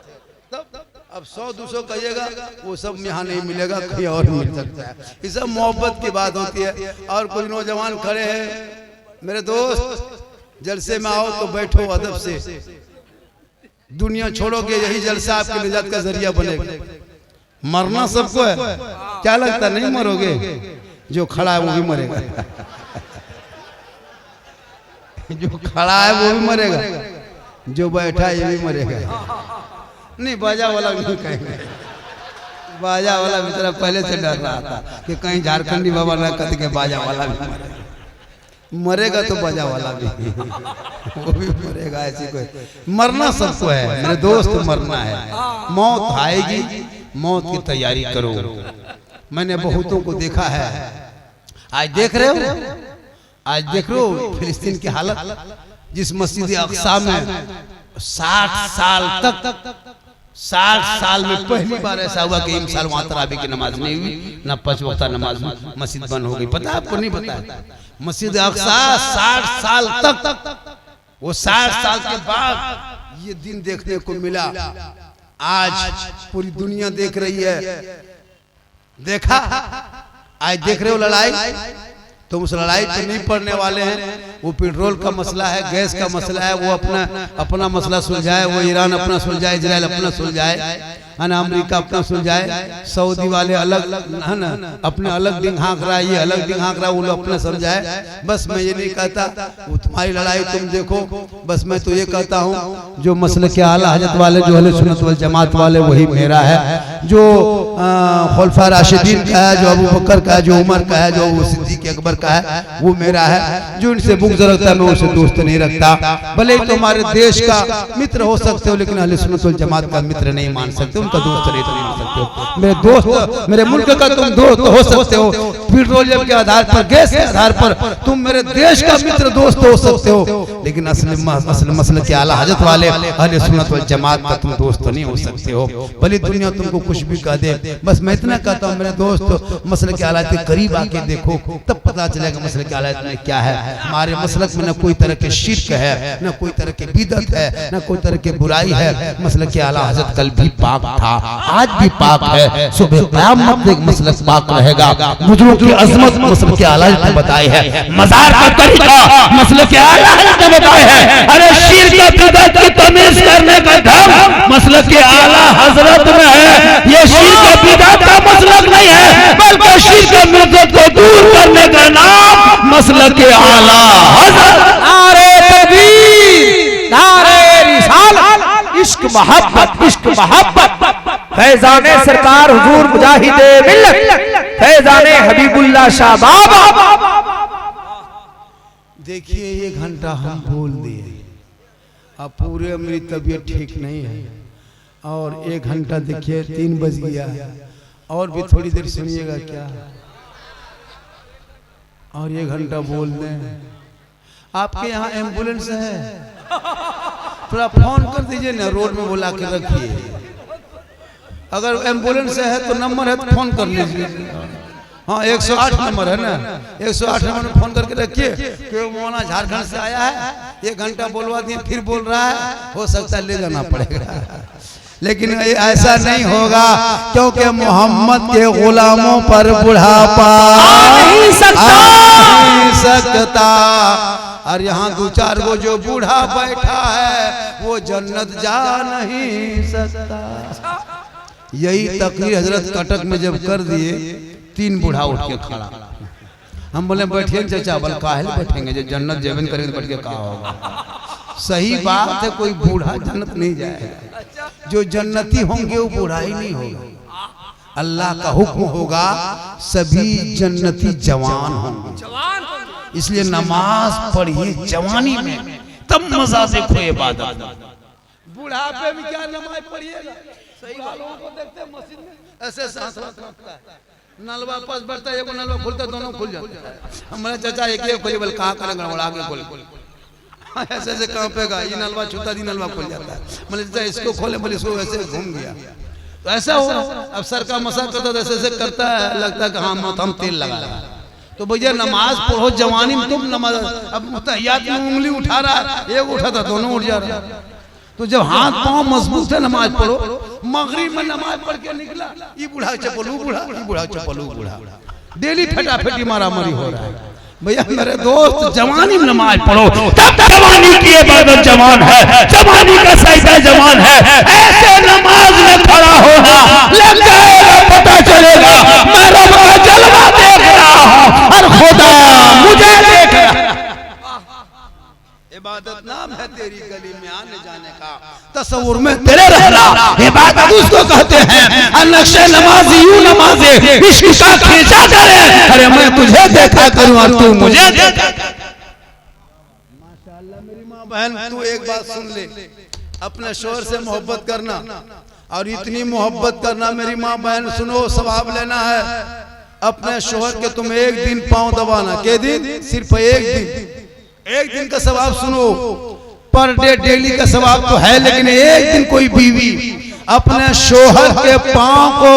तब अब 100-200 कहिएगा, वो सब यहाँ नहीं मिलेगा, कहीं और मिल सकता है। ये सब मोहब्बत की बात होती है। और कुछ नौजवान खड़े हैं, मेरे दोस्त, जलसे में आओ तो बैठो अदब से। दुनिया छोड़ोगे, यही जलसा आपके निजात का जरिया बनेगा। मरना सबको है, क्या लगता नहीं मरोगे? जो खड़ा है वो भी मरेगा, जो खड़ा है वो भी मरेगा, जो बैठा है ये भी मरेगा। नहीं, बाजा वाला नहीं कहेंगे। बाजा वाला भी तरह पहले से डर रहा था कि कहीं झारखंडी बाबा ना कहते के बाजा वाला भी मरेगा, तो बाजा वाला भी वो भी मरेगा। ऐसी कोई मरना सबको है मेरे दोस्त, मरना है। मौत आएगी, मौत की तैयारी करो। मैंने बहुतों को देखा है। आज देख रहे हो, आज देख रहे हो फिलिस्तीन की हालत। जिस मस्जिद अक्सा में 60 साल में पहली बार ऐसा हुआ कि इमसाल वहां तरावी की नमाज नहीं हुई, ना 5 वक्त नमाज, मस्जिद बंद हो गई। पता है आपको? नहीं पता? मस्जिद अक्सा 60 साल तक, वो 60 साल के बाद ये दिन देखने को मिला। आज पूरी दुनिया देख रही है। देखा? आज देख रहे हो लड़ाई, तो उस लड़ाई तो नहीं पड़ने वाले हैं। वो पेट्रोल का मसला है, गैस का मसला है, वो अपना मसला सुलझाए। वो ईरान अपना सुलझाए, इजराइल अपना सुलझाए, है ना, अमेरिका अपना सुलझाए, सऊदी वाले अलग, है ना, अपने अलग डिंग हाँक रहा है, ये अलग डिंग हाँक रहा है, वो लोग अपना समझाए। बस मैं ये नहीं कहता वो तुम्हारी लड़ाई तुम देखो, बस मैं तो ये कहता हूँ जो मसले के आला हजरत वाले, जो अहले सुन्नत वल जमात वाले, वही मेरा है। जो खुलफा राशिदीन का है, जो अबू बकर का है, जो उमर का है, जो सिद्दीक अकबर का है, वो मेरा है। जो इनसे बुग़्ज़ रखता है, मैं उसे दोस्त नहीं रखता। भले ही तुम्हारे देश का मित्र हो सकते हो, लेकिन अहले सुन्नत वल जमात का मित्र नहीं मान सकते, उनका दोस्त नहीं मान सकते हो। मेरे दोस्त, मेरे मुल्क का तुम दोस्त हो सकते हो पेट्रोलियम के आधार पर, गैस के आधार पर, तुम मेरे देश का मित्र दोस्त हो सकते हो, लेकिन असल मसले के आला हजरत वाले अहले सुन्नत वल जमात का तुम दोस्त नहीं हो सकते हो। भले दुनिया तुमको कुछ भी कह दे, बस मैं इतना कहता हूँ मेरे दोस्त, मसले के हालात के करीब आके देखो, तब पता चलेगा मसले के हालात में क्या है। हमारे मसलक में न कोई तरह के शिर्क है, न कोई तरह के बिदअत है, न कोई तरह की बुराई है। मसले के आला हजरत कल भी पाक था, आज भी पाक है, सुबह क़यामत तक मसलक पाक रहेगा। बुजुर्गों की अजमत मसल के आला ने बताए हैं, मजार का तरीका मसल के आला ने बताए हैं। अरे शीर का बिदअत की तमीज करने का ढंग मसल के आला हजरत में है। ये शीर का बिदअत का मसलक नहीं है, बल्कि शीर का बिदअत को दूर करने का नाम मसल के आला हजरत। नारे तकबीर, नारे रिसालत, इश्क मोहब्बत, इश्क मोहब्बत। फैजाने सरकार हुजूर मुजाहिदे मिल्लत, फैजाने हबीबुल्लाह शाह बाबा। देखिए ये घंटा हम बोल दिए, अब पूरे मेरी तबीयत ठीक नहीं है और 1 घंटा देखिए 3 बज गया है और भी थोड़ी देर सुनिएगा क्या, और 1 घंटा बोल दें। आपके यहाँ एम्बुलेंस है? थोड़ा फोन कर दीजिए ना, रोड में बुला के रखिए। अगर एम्बुलेंस है तो नंबर है तो फोन कर लीजिए। हाँ 108 नंबर है ना, 108 नंबर में फोन करके रखिए कि मोना झारखंड से आया है, 1 घंटा बोलवा दिए फिर बोल रहा है, हो सकता है ले जाना पड़ेगा। लेकिन ऐसा नहीं होगा क्योंकि मोहम्मद के गुलामों पर बुढ़ापा नहीं सकता। और यहाँ 2-4 गो जो बूढ़ा बैठा है वो जन्नत जा नहीं सकता। यही तकरीर हजरत कटक में जब कर दिए 3 बूढ़ा उठ के खड़ा। हम बोले बैठिए चाचा, बोल काहे बैठेंगे, जो जन्नत जेबन करेंगे बैठ के कहा होगा। सही बात है, कोई बूढ़ा जन्नत नहीं जाएगा, जो जन्नती होंगे वो बूढ़ा ही नहीं होगा। अल्लाह का हुक्म होगा सभी जन्नती जवान होंगे, इसलिए नमाज पढ़िए जवानी में, तब मजा से खोए इबादत। बुढ़ापे में क्या नमाज पढ़िएगा? सही लोगों को देखते हैं मस्जिद में ऐसे सांस रखता है, नलवा पास बढ़ता है, एक नलवा खुलता है, दोनों खुल जाते हैं। हमारे चाचा एक खोले, बोले कहाँ करेंगे, आगे खोल ऐसे ऐसे कांपेगा, ये नलवा छूता दी नलवा खुल जाता है। बोले चाचा इसको खोले, बोले इसको ऐसे घूम गया। तो ऐसा हो अब सर का मसा करता है, ऐसे ऐसे करता है, लगता है कि हाँ हम तेल लगा रहा है। तो भैया नमाज पढ़ो जवानी में, तुम नमाज अब मुतहियात में उंगली उठा रहा है, एक उठा था दोनों उठ जा रहा है। तो जब हाथ पांव मजबूत है नमाज पढ़ो। मगरिब में नमाज पढ़ के निकला, ये बूढ़ा चपलू बूढ़ा, ये बूढ़ा चपलू बूढ़ा, डेली फटाफटी मारा मारी हो रहा है। भैया मेरे दोस्त जवानी में नमाज पढ़ो, तब जवानी की इबादत जवान है, जवानी का सजदा जवान है। ऐसे नमाज में खड़ा होना, लग जाएगा पता चलेगा मैं रब का जलवा देख रहा हूं और खुदा मुझे देख रहा है। इबादत नाम है तेरी गली में आने जाने का, तस्वुर में तेरे रहना इबादत उसको कहते हैं। नक्शे नमाजी यूं नमाजे इश्क का खींचा करे, अरे मैं तुझे देखा करूं और तू मुझे देखा कर। माशाअल्लाह मेरी माँ बहन, तू एक बात सुन ले, अपने शोहर से मोहब्बत करना और इतनी मोहब्बत करना मेरी माँ बहन, सुनो सवाब लेना है। अपने शोहर के तुम 1 दिन पांव दबाना, के दिन? सिर्फ 1 दिन का सवाब सुनो। पर डे डेली का सवाब तो है, लेकिन 1 दिन कोई बीवी अपने शोहर के पांव को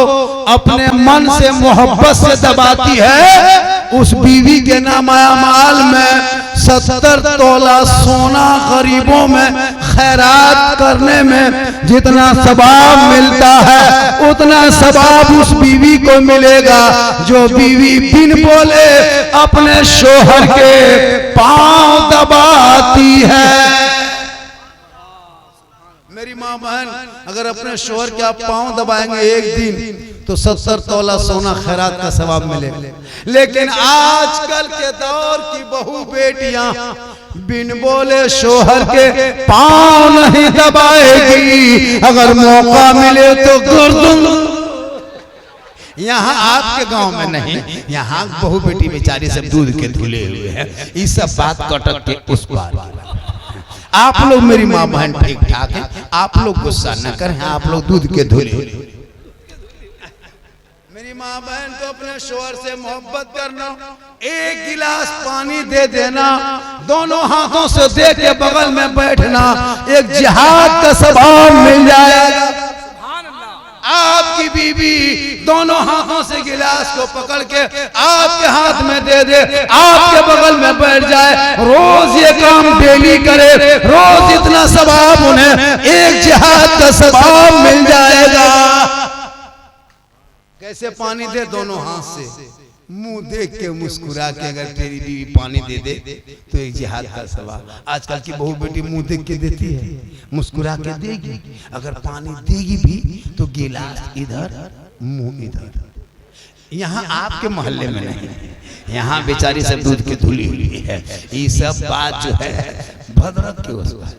अपने मन से मोहब्बत से दबाती है, उस बीवी के नाम अमाल में 70 तोला सोना गरीबों में खैरात करने में जितना सवाब मिलता है, उतना सवाब उस बीवी को मिलेगा जो बीवी बिन बोले अपने शोहर के पांव दबाती है। मेरी माँ बहन, अगर अपने शोहर के आप पांव दबाएंगे 1 दिन तो 70 तोला सोना खैरात का सवाब मिलेगा। लेकिन आजकल के दौर की बहू बेटियां बिन बोले शोहर के पांव नहीं दबाएगी, अगर मौका मिले तो गर्दन। यहाँ आपके गांव में नहीं, यहाँ बहू बेटी बेचारी सब दूध के धुले हुए हैं। ये सब बात कटक के उस पार। आप लोग मेरी माँ बहन ठीक ठाक है, आप लोग गुस्सा न करें, आप लोग दूध के धुले। मेरी माँ बहन को अपने शोहर से मोहब्बत करना, 1 गिलास पानी दे देना, दोनों हाथों से दे के बगल में बैठना, एक जिहाद का सवाब मिल जाएगा। आपकी बीवी दोनों हाथों से गिलास को पकड़ के आपके हाथ में दे दे, आपके बगल में बैठ जाए, रोज ये काम डेली करे, रोज इतना सवाब उन्हें 1 जिहाद का सवाब मिल जाएगा। कैसे पानी दे? दोनों हाथ से मुंह देख के मुस्कुरा के अगर तेरी बीवी पानी दे दे तो एक जिहाद का सवाल। आजकल की बहू बेटी मुंह देख के देती है, मुस्कुरा के देगी, अगर पानी देगी भी तो गिलास इधर मुंह इधर। यहाँ आपके मोहल्ले में नहीं, यहाँ बेचारी सब दूध की धुली हुई है। ये सब बात जो है भद्रक की वजह,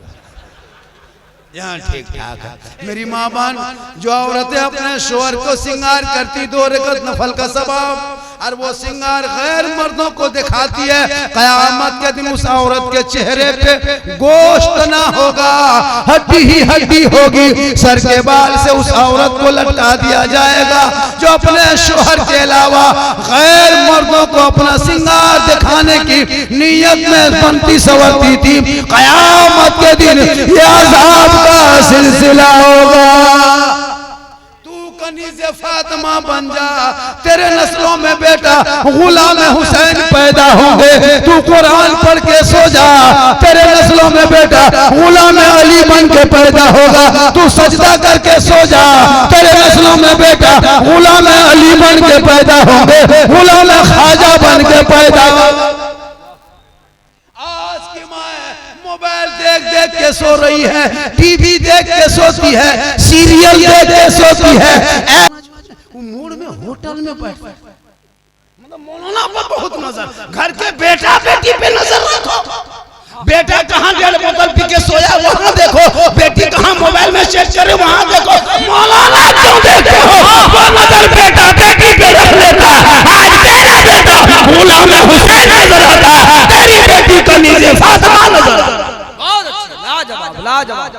यहाँ ठीक ठाक है। मेरी माँ बहन, जो औरतें अपने शोहर को श्रृंगार करती 2 रकअत नफल का सवाब, और वो श्रृंगार गैर मर्दों को दिखाती है, कयामत के दिन उस औरत के चेहरे पे गोश्त ना होगा, हड्डी ही हड्डी होगी। सर के बाल से उस औरत को लटका दिया जाएगा जो अपने शोहर के अलावा गैर मर्दों को अपना श्रृंगार दिखाने की नीयत में बनती सवरती थी। कयामत के दिन ये अज़ाब का सिलसिला होगा। कनीज़े फातिमा बन जा, तेरे नस्लों में बेटा गुलाम हुसैन पैदा होंगे। तू कुरान पढ़ के सो जा, तेरे नस्लों में बेटा गुलाम अली बन के पैदा होगा। तू सजदा करके सो जा, तेरे नस्लों में बेटा गुलाम अली बन के पैदा होंगे, गुलाम ख्वाजा बन के पैदा होगा। आज की माँ मोबाइल देख देख के सो रही है, टीवी देख के सोती है, सीरियल देख के सोती है। मूड में होटल में बैठ, मतलब मौलाना पर बहुत नजर, घर के बेटा बेटी पे नजर रखो। बेटा कहाँ 1.5 बोतल पी के सोया वहाँ देखो, बेटी कहाँ मोबाइल में चेक करे वहाँ देखो। मौलाना क्यों देखते हो? वो नजर बेटा बेटी पे रख लेता। आज तेरा बेटा गुलाम हुसैन नजर आता, तेरी बेटी कनीज़े फातिमा नजर आता। बहुत अच्छा, लाजवाब लाजवाब,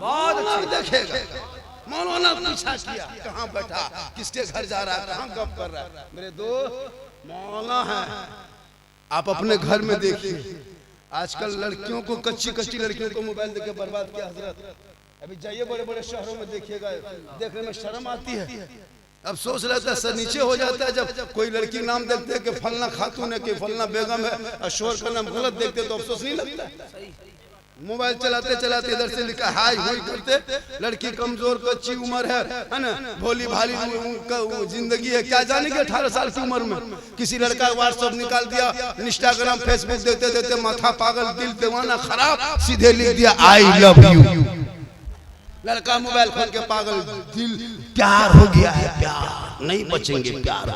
बहुत अच्छा। देखेगा मौलाना पूछा किया कहाँ बैठा, किसके घर जा रहा है, कहाँ गप कर रहा है। मेरे दोस्त मौलाना है, आप अपने घर में देखिए। आजकल लड़कियों को, कच्ची कच्ची लड़कियों को मोबाइल देके बर्बाद किया हजरत। अभी जाइए बड़े बड़े शहरों में देखिएगा, देखने में शर्म आती है। अब सोच रहता है सर नीचे हो जाता है जब कोई लड़की नाम देखते हैं कि फलना खातून है कि फलना बेगम है, और शोहर का नाम गलत देखते तो अफसोस नहीं लगता। मोबाइल चलाते चलाते इधर से लिखा हाय हुई करते, लड़की कमजोर कच्ची उम्र है ना, भोली भाली जिंदगी है, क्या जाने कि 18 साल की उम्र में किसी लड़का व्हाट्सएप निकाल दिया, इंस्टाग्राम फेसबुक देखते देखते माथा पागल, दिल दीवाना खराब, सीधे लिख दिया आई लव यू। लड़का मोबाइल खोल के पागल, दिल प्यार हो गया है, प्यार नहीं बचेंगे, प्यार।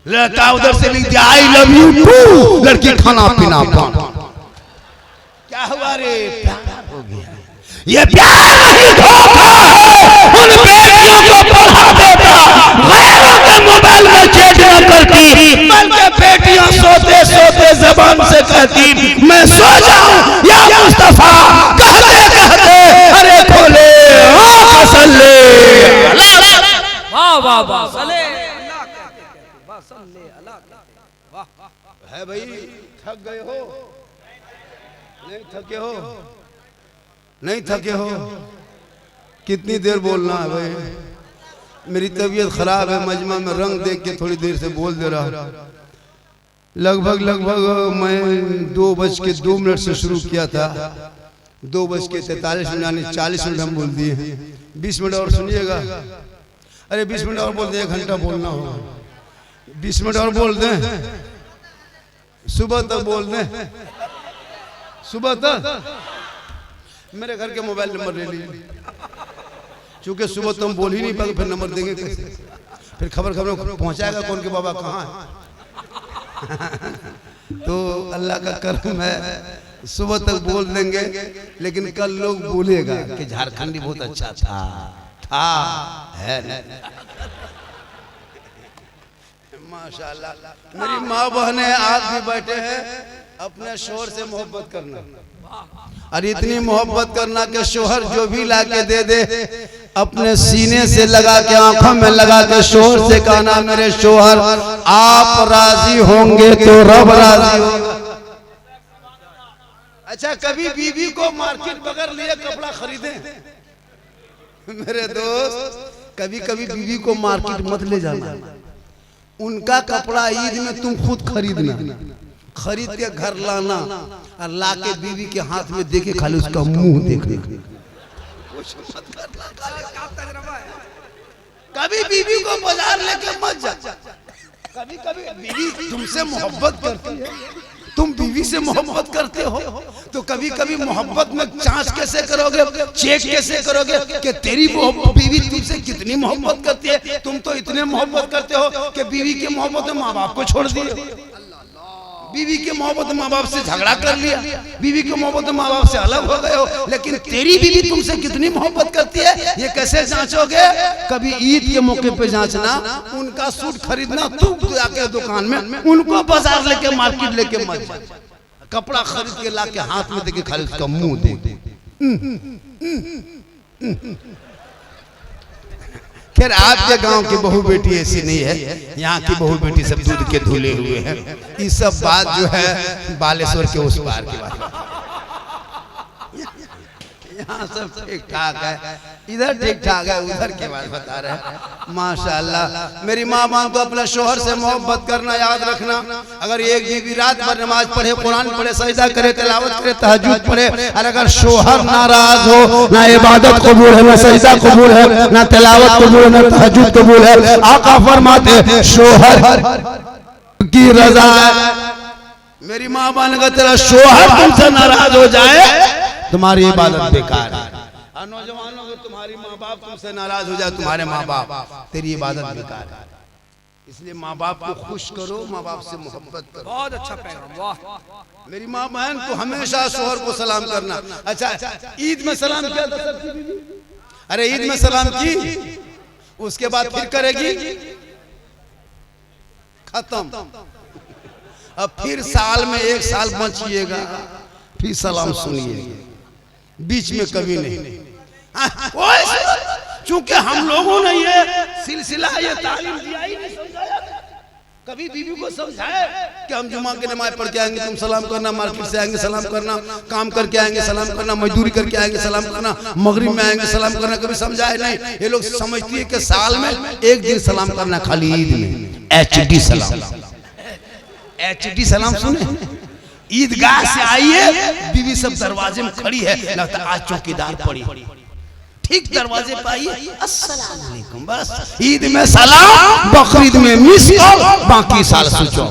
लड़का उधर से लिख दिया आई लव यू टू, लड़की खाना पीना बंद। क्या हुआ रे? प्यार हो गया। ये प्यार नहीं धोखा है, उन बेटियों को पढ़ा देता, गैरों के मोबाइल में चेट न करती, बल्कि बेटियां सोते सोते जबान से कहती मैं सो जाऊं या मुस्तफा, कहते कहते अरे खोले आँख सल्ले। वाह वाह वाह, सले अल्लाह कहते कहते, वाह सल्ले अल्लाह कहते, वाह। है भाई, थक गए हो? नहीं थके हो? नहीं थके हो? कितनी देर बोलना है भाई? मेरी तबीयत खराब है, मजमा में रंग देख के थोड़ी देर से बोल दे रहा। लगभग मैं 2:02 से शुरू किया था, 2:43 यानी 40 मिनट हम बोल दिए। 20 मिनट और सुनिएगा। अरे 20 मिनट और बोल दे, 1 घंटा बोलना होगा। 20 मिनट और बोल दें, सुबह तक बोल दें, सुबह तक। मेरे घर के मोबाइल नंबर ले लीजिए, क्योंकि सुबह तो हम बोल ही नहीं पाएंगे, फिर नंबर देंगे कैसे? फिर खबर पहुंचाएगा कौन के बाबा कहाँ है। तो अल्लाह का करम है, सुबह तक बोल देंगे, लेकिन कल लोग बोलेगा कि झारखंडी बहुत अच्छा था है माशाल्लाह। मेरी माँ बहनें आज भी बैठे हैं, अपने शोहर से मोहब्बत करना, और इतनी मोहब्बत करना कि शोहर जो भी लाके दे दे अपने सीने से लगा के, आंखों में लगा के शोहर से कहना मेरे शोहर आप राजी होंगे तो रब राजी होगा। अच्छा, कभी बीवी को मार्केट बगैर लिए कपड़ा खरीदे? मेरे दोस्त, कभी कभी बीवी को मार्केट मत ले जाना, उनका कपड़ा ईद में तुम खुद खरीदना, खरीद के घर लाना और लाके बीवी के हाथ में देके खाली उसका मुंह देखने। कभी बीवी को बाजार लेके मत जा, कभी कभी बीवी तुमसे मोहब्बत करती है, तुम बीवी से मोहब्बत करते हो, तो कभी कभी मोहब्बत में जांच कैसे करोगे, चेक कैसे करोगे कि तेरी बीवी तुमसे कितनी मोहब्बत करती है। तुम तो इतने मोहब्बत करते हो कि बीवी की मोहब्बत में माँ बाप को छोड़ दिए, बीवी के मोहब्बत में माँ बाप से झगड़ा कर लिया, बीवी के मोहब्बत में माँ बाप से अलग हो गए हो। लेकिन तेरी बीवी तुमसे कितनी मोहब्बत करती है ये कैसे जांचोगे? कभी ईद के मौके पे जांचना, उनका सूट खरीदना, तू जाके दुकान में, उनको बाजार लेके मार्केट लेके मत जा, कपड़ा खरीद के ला के हाथ में देके खाली उसका मुंह दे। खैर आपके गांव की बहू बेटी ऐसी नहीं है, यहाँ की बहू बेटी सब दूध के धुले हुए हैं। ये सब बात जो है बालेश्वर के उस पार की बात, यहाँ सब ठीक ठाक है, इधर ठीक ठाक है, उधर की बात बता रहे हैं। माशाल्लाह मेरी माँ बाप को अपने शोहर से मोहब्बत करना याद रखना। अगर एक बीवी रात भर नमाज पढ़े, कुरान पढ़े, सजदा करे, तिलावत करे, तहज्जुद पढ़े, और अगर शोहर नाराज हो, ना इबादत कबूल है, ना सजदा कबूल है, ना तिलावत कबूल है, ना तहज्जुद कबूल है। आका फरमाते शोहर की रजा है। मेरी माँ बाप का तेरा शोहर तुमसे नाराज हो जाए तुम्हारी इबादत बेकार है। और नौजवानों को तुम्हारी माँ बाप तुमसे नाराज हो जाए, तुम्हारे माँ बाप, तेरी इबादत बेकार है। इसलिए माँ बाप को खुश करो, माँ बाप से मोहब्बत करो। बहुत अच्छा पैगाम, वाह। मेरी माँ बहन को हमेशा शोहर को सलाम करना। अच्छा ईद में सलाम किया था सबकी बीवी? अरे ईद में सलाम की, उसके बाद फिर करेगी, खत्म। अब फिर साल में एक साल बचिएगा, फिर सलाम सुनिए, बीच में कभी नहीं। चूंकि हम लोगों ने ये सिलसिला, ये तालीम दिया ही नहीं, समझाया कभी बीवी को समझाए कि हम जुमा के नमाज पढ़ के आएंगे तुम सलाम करना, मार्केट से आएंगे सलाम करना, काम करके आएंगे सलाम करना, मजदूरी करके आएंगे सलाम करना, मगरिब में आएंगे सलाम करना, कभी समझाए नहीं। ये लोग समझती है कि साल में एक दिन सलाम करना, खाली ईद में HD सलाम। HD सलाम सुने, ईदगाह से आइए, बीवी सब दरवाजे में खड़ी है, लगता आज चौकीदार पड़ी, ठीक दरवाजे पे आइए, अस्सलाम वालेकुम, बस ईद में सलाम, बकरीद में मिस कॉल, बाकी साल सोचो।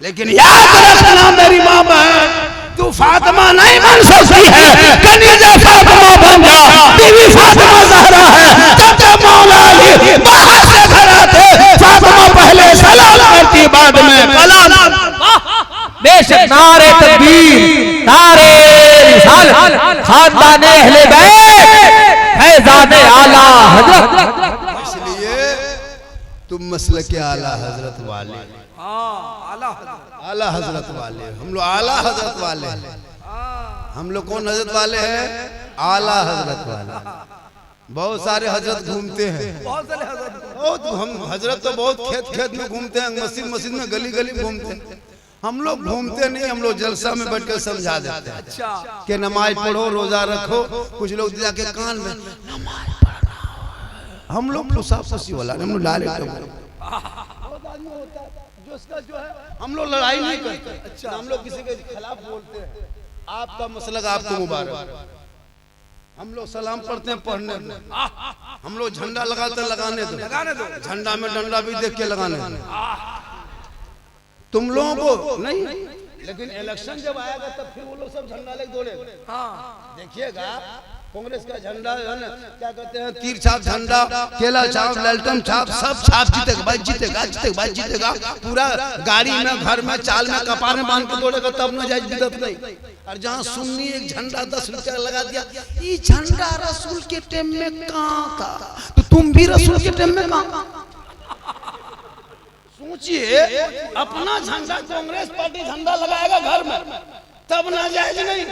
लेकिन याद रखना मेरी माँ बहन, तू फातिमा नहीं बन सकती है, कनीजा फातिमा बन जा। बीवी फातिमा ज़हरा है, जब मौला अली बाहर से घर आते, फातिमा पहले सलाम करती, बाद में कलाम। बेशक नारे तकबीर, नारे रिसालत, खानदाने अहले बैत, फैज़ाने आला हज़रत। इसलिए तुम मसलके आला हजरत वाले, आला हजरत वाले, हम लोग आला हजरत वाले हैं। हम लोग कौन हजरत वाले हैं? आला हजरत वाले। बहुत सारे हजरत घूमते हैं, बहुत हम हजरत तो बहुत खेत खेत में घूमते हैं, मस्जिद मस्जिद में, गली गली घूमते हैं। हम लोग घूमते नहीं, हम लोग जलसा में बैठकर समझा देते हैं कि नमाज पढ़ो, रोजा रखो। कुछ लोग जाके कान में नमाज पढ़ रहा है, हम लोग फुसाफुसी वाला, हम लोग लाले जो है, हम लोग लड़ाई नहीं करते, हम लोग किसी के खिलाफ बोलते हैं। आपका मसलक आपको मुबारक। हम लोग सलाम पढ़ते हैं, पढ़ने दो। हम लोग झंडा लगाते हैं, लगाने दो, झंडा में डंडा भी देख के लगाने दो। तुम लोगों को नहीं, लेकिन इलेक्शन जब आएगा तब फिर वो लोग सब झंडा लेके दौड़ेगा। देखिएगा कांग्रेस का झंडा है ना, क्या कहते हैं, तीर छाप झंडा, केला छाप, ललटन छाप, सब छाप जीतेगा भाई, जीतेगा जीतेगा भाई, जीतेगा। पूरा गाड़ी में, घर में, चाल में, कपार में बांध के दौड़ेगा, तब न जाए बिदत नहीं। और जहाँ सुन्नी एक झंडा 10 रुपया लगा दिया, ये झंडा रसूल के टाइम में कहाँ था, तो तुम भी रसूल के टाइम में कहाँ? सोचिए, अपना झंडा कांग्रेस पार्टी झंडा लगाएगा घर में, तब ना जायज नहीं।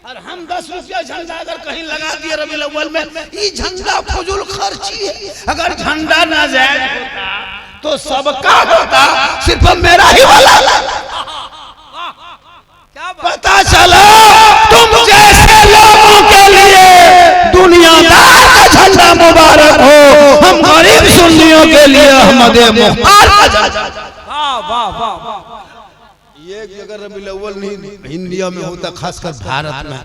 और हम 10 रुपया झंडा अगर कहीं लगा दिए रबीउल अव्वल में, ये झंडा फजूल खर्ची है। अगर झंडा ना जायज होता तो सबका होता, सिर्फ मेरा ही वाला। पता चला तुम जैसे लोगों के लिए दुनियादार का झंडा मुबारक हो, हम गरीब सुन्नियों के लिए अहमद मुख्तार का झंडा। वाह वाह वाह। ये अगर रबीउल अव्वल नहीं इंडिया में होता, खासकर भारत में,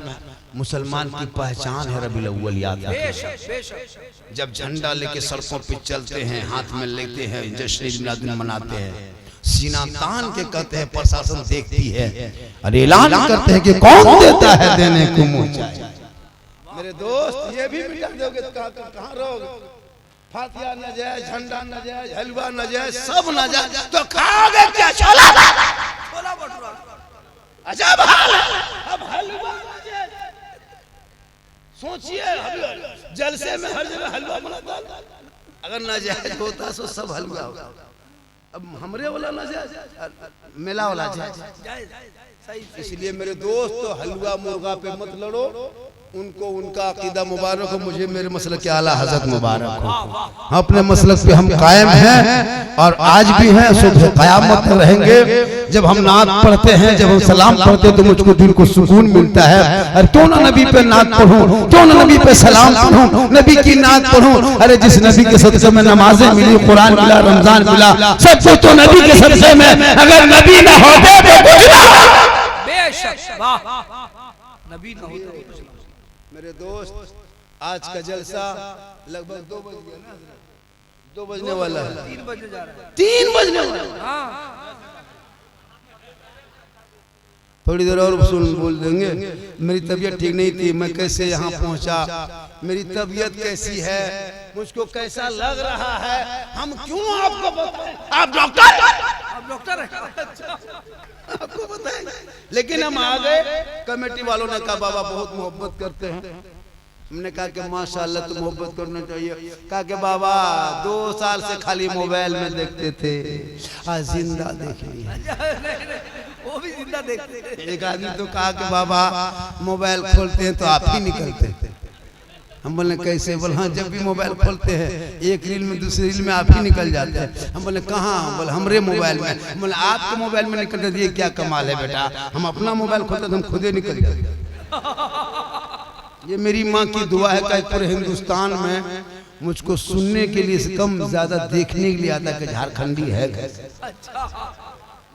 मुसलमान की पहचान है रबीउल अव्वल, याद रखें। बेशक बेशक। जब झंडा लेके सड़कों पे चलते हैं, हाथ में लेते हैं, जश्न मिलादुन मनाते हैं, सीना तान के कहते हैं, प्रशासन देखती है और ऐलान करते हैं कि कौन देता है देने को मुंह चाहे। मेरे दोस्त ये भी मिटा दोगे तो कहाँ रहोगे? फातिया न जाए, झंडा न जाए, हलवा न जाए, सब न जाए तो खाओगे क्या? छोला छोला भटूरा। अजब हाल है। अब हलवा न जाए, सोचिए जलसे में हर जगह हलवा बनाता, अगर नाजायज होता तो सब हलवा होगा। अब हमरे वाला नाजायज, मेला वाला जायज। इसलिए मेरे दोस्त तो हलवा मुर्गा पे मत लड़ो, उनको उनका अकीदा मुबारक हो, मुझे मेरे मसलक के आला हजरत मुबारक हो। अपने मसलक पे हम कायम हैं और आज भी हैं, सुबह क़यामत में रहेंगे। जब हम नात पढ़ते हैं, जब हम सलाम पढ़ते हैं तो मुझको दिल को सुकून मिलता है। और क्यों ना नबी पे नात पढ़ूं, क्यों ना नबी पे सलाम पढ़ूं, नबी की नात पढ़ूं। अरे जिस नबी के सदक़े में नमाजें मिली, कुरान मिला, रमजान मिला, सब कुछ तो नबी के सदक़े में। अगर नबी ना होते तो कुछ ना। बेशक वाह, नबी ना होते तो कुछ ना। मेरे दोस्त आज का जलसा लगभग 2 बज गया ना, 2 बजने वाला है, 3 बजे जा रहा है, 3 बजने वाला है। हाँ। थोड़ी देर और सुन बोल देंगे। मेरी तबीयत ठीक नहीं थी, मैं कैसे यहाँ पहुँचा, मेरी तबीयत कैसी है, मुझको कैसा लग रहा है, हम क्यों आपको बताएं? आप डॉक्टर हैं, आपको बताएंगे। लेकिन हम आ गए, कमेटी वालों ने कहा बाबा बहुत मोहब्बत करते हैं। हमने कहा कि माशाल्लाह तो मोहब्बत करना चाहिए। कहा कि बाबा 2 साल से खाली मोबाइल में देखते थे, आज जिंदा देख लिया। वो भी जिंदा देखते हैं। एक आदमी तो कहा कि बाबा मोबाइल खोलते हैं तो आप ही निकलते हैं। हम बोले कैसे? बोले हाँ, जब भी मोबाइल खोलते हैं एक रील में दूसरी रील में आप ही निकल जाते हैं। हम बोले कहाँ? बोले हमरे मोबाइल में। बोले आपके मोबाइल में निकलते थे, ये क्या कमाल है बेटा, हम अपना मोबाइल खोलते तो हम खुद ही निकल जाते। ये मेरी माँ की दुआ है कि पूरे हिंदुस्तान में मुझको सुनने के लिए कम ज्यादा देखने के लिए आता कि झारखंडी है।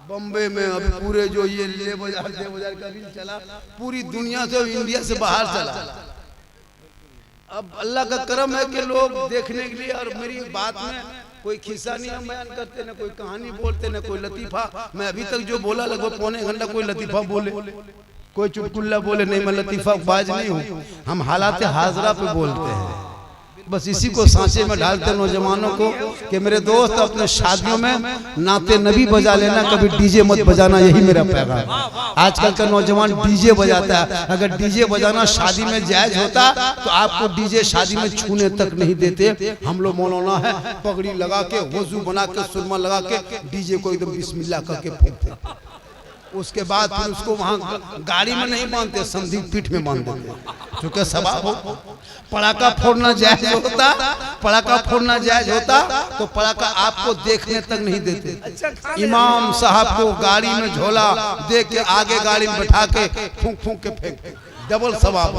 बम्बे में अभी पूरे जो ये ले बाजार का रील चला, पूरी दुनिया से, इंडिया से बाहर चला। अब अल्लाह का करम है कि लोग देखने के लिए, और मेरी बात में कोई खिस्सा नहीं हम बयान करते, ना कोई कहानी बोलते, ना कोई लतीफा। मैं अभी तक जो बोला लगभग पौने घंटा कोई लतीफा बोले, कोई चुटकुल्ला बोले नहीं, मैं लतीफा बाज नहीं हूँ। हम हालात हाजरा पे बोलते हैं, बस इसी को सांचे में डालते नौजवानों को कि मेरे दोस्त अपने शादियों में नाते नबी बजा लेना, कभी डीजे मत बजाना, यही मेरा पैगाम। आजकल का नौजवान डीजे बजाता है। अगर डीजे बजाना शादी में जायज होता तो आपको डीजे शादी में छूने तक नहीं देते। हम लोग मौलाना है, पगड़ी लगा के, वजू बना के, सुरमा लगा के डीजे को एकदम बिस्मिल्लाह करके फूंकते। उसके बाद फिर उसको वहाँ गाड़ी में नहीं बांधते, संधि पीठ में बांध देते, क्योंकि सवाब हो। पड़ाका फोड़ना जायज होता, पड़ाका फोड़ना जायज होता तो पड़ाका आपको देखने तक नहीं देते। इमाम साहब को गाड़ी में झोला दे के आगे गाड़ी में बैठा के फूंक फूंक के फेंकते, डबल सवाब।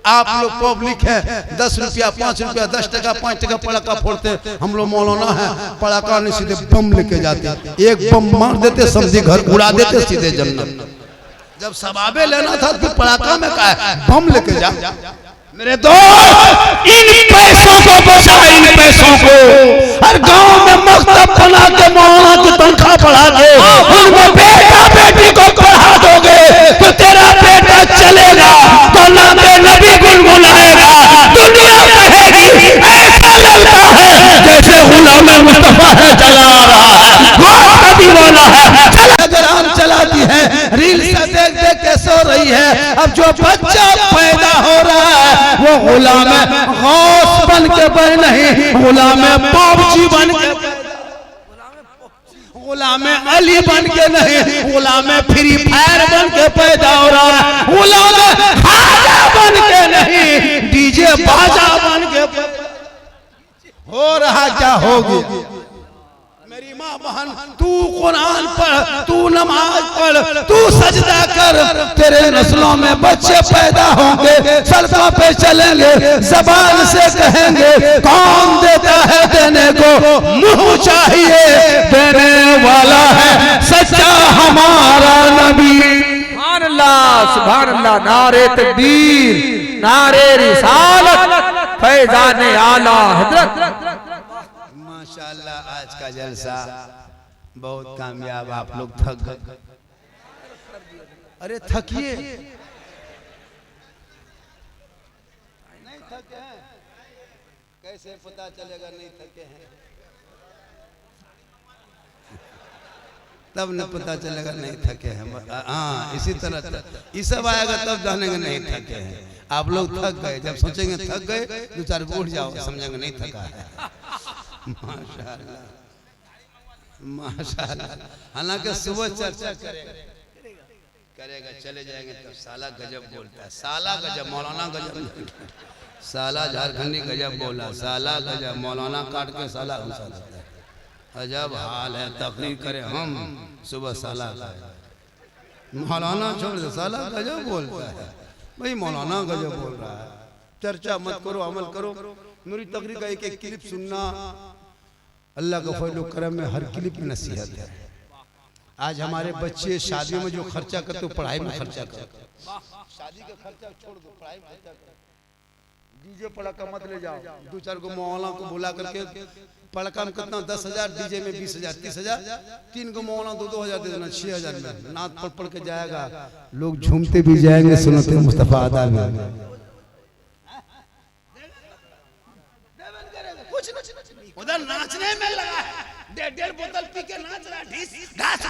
आप लोग पब्लिक है, 10 रुपया, 5 रुपया, 10 टका, 5 टका पड़ाका फोड़ते। हम लोग मौलाना है, पड़ाका नहीं सीधे बम लेके जाते, एक बम मार देते, समझे घर उड़ा देते, सीधे जन्नत। जब सवाबे लेना था तो पड़ाका में का है, बम लेके जा। मेरे दोस्त इन पैसों को बचा, इन पैसों को हर गांव में मकतब बना के मौलाना की तनख्वाह बढ़ा दे, उनमें बेटा बेटी को पढ़ा दोगे तो तेरा बेटा चलेगा तो नामे नबी गुनगुनाएगा, दुनिया कहेगी ऐसा लगता है जैसे गुलाम मुस्तफा है चला रहा है, गोश्त दीवाना है। चला चलाती है, रील से देख देख के सो रही है। अब जो बच्चा पैदा हो रहा है वो गुलाम गौस बन के नहीं, गुलाम बाबूजी बन के, गुलाम अली बन के नहीं, गुलाम फ्री फायर बन के पैदा हो रहा है, गुलाम खाजा बन के नहीं, डीजे बाजा बन के हो रहा। क्या होगी मेरी माँ बहन, तू कुरान पढ़, तू नमाज पढ़, तू सजदा कर, तेरे नस्लों में बच्चे पैदा होंगे, सड़कों पे चलेंगे, जबान से कहेंगे कौन देता है देने को मुंह चाहिए, देने वाला है सच्चा हमारा नबी। सुभान अल्लाह, नारे तकबीर, नारे रिसालत, फैजान आला हजरत। माशाल्लाह आज का जलसा बहुत कामयाब। आप लोग थक गए, अरे थकिए नहीं थके हैं, कैसे पता चलेगा नहीं थके हैं? तब न पता चलेगा नहीं थके हैं। हाँ इसी तरह ये सब आएगा तब जानेंगे नहीं थके हैं। आप लोग थक गए, जब सोचेंगे थक गए दो चार उठ जाओ, समझेंगे नहीं थका है। माशाल्लाह माशाल्लाह। हालांकि सुबह चर्चा करेगा चले जाएंगे तब साला गजब बोलता है, साला गजब, मौलाना गजब, साला झारखंडी गजब बोला, साला गजब, मौलाना काट के साला घुसा देता है। अजब हाल है, तकरीर करे हम सुबह साला मौलाना छोड़ दे, साला गजब बोलता है। भाई मौलाना गजब बोल रहा है, चर्चा मत करो, अमल करो। मेरी तकरीर का एक एक क्लिप सुनना, अल्लाह का फजल करम में हर क्लिप में नसीहत है। आज हमारे बच्चे शादियों में जो खर्चा करते हो पढ़ाई में खर्चा करते, शादी का खर्चा छोड़ दो, पढ़ाई में खर्चा करो। डीजे पड़का मत ले जाओ, दो चार को मौलाना को बुला करके, पड़का में कितना 10,000, डीजे में 20,000 30,000, 3 को मौलाना 2,000 दे देना, 6,000 में नात पढ़ पढ़ के जाएगा, लोग झूमते भी जाएंगे, सुनते मुस्तफा अदा में। उधर नाचने में लगा है, 1.5 बोतल पी के नाच रहा, ढीस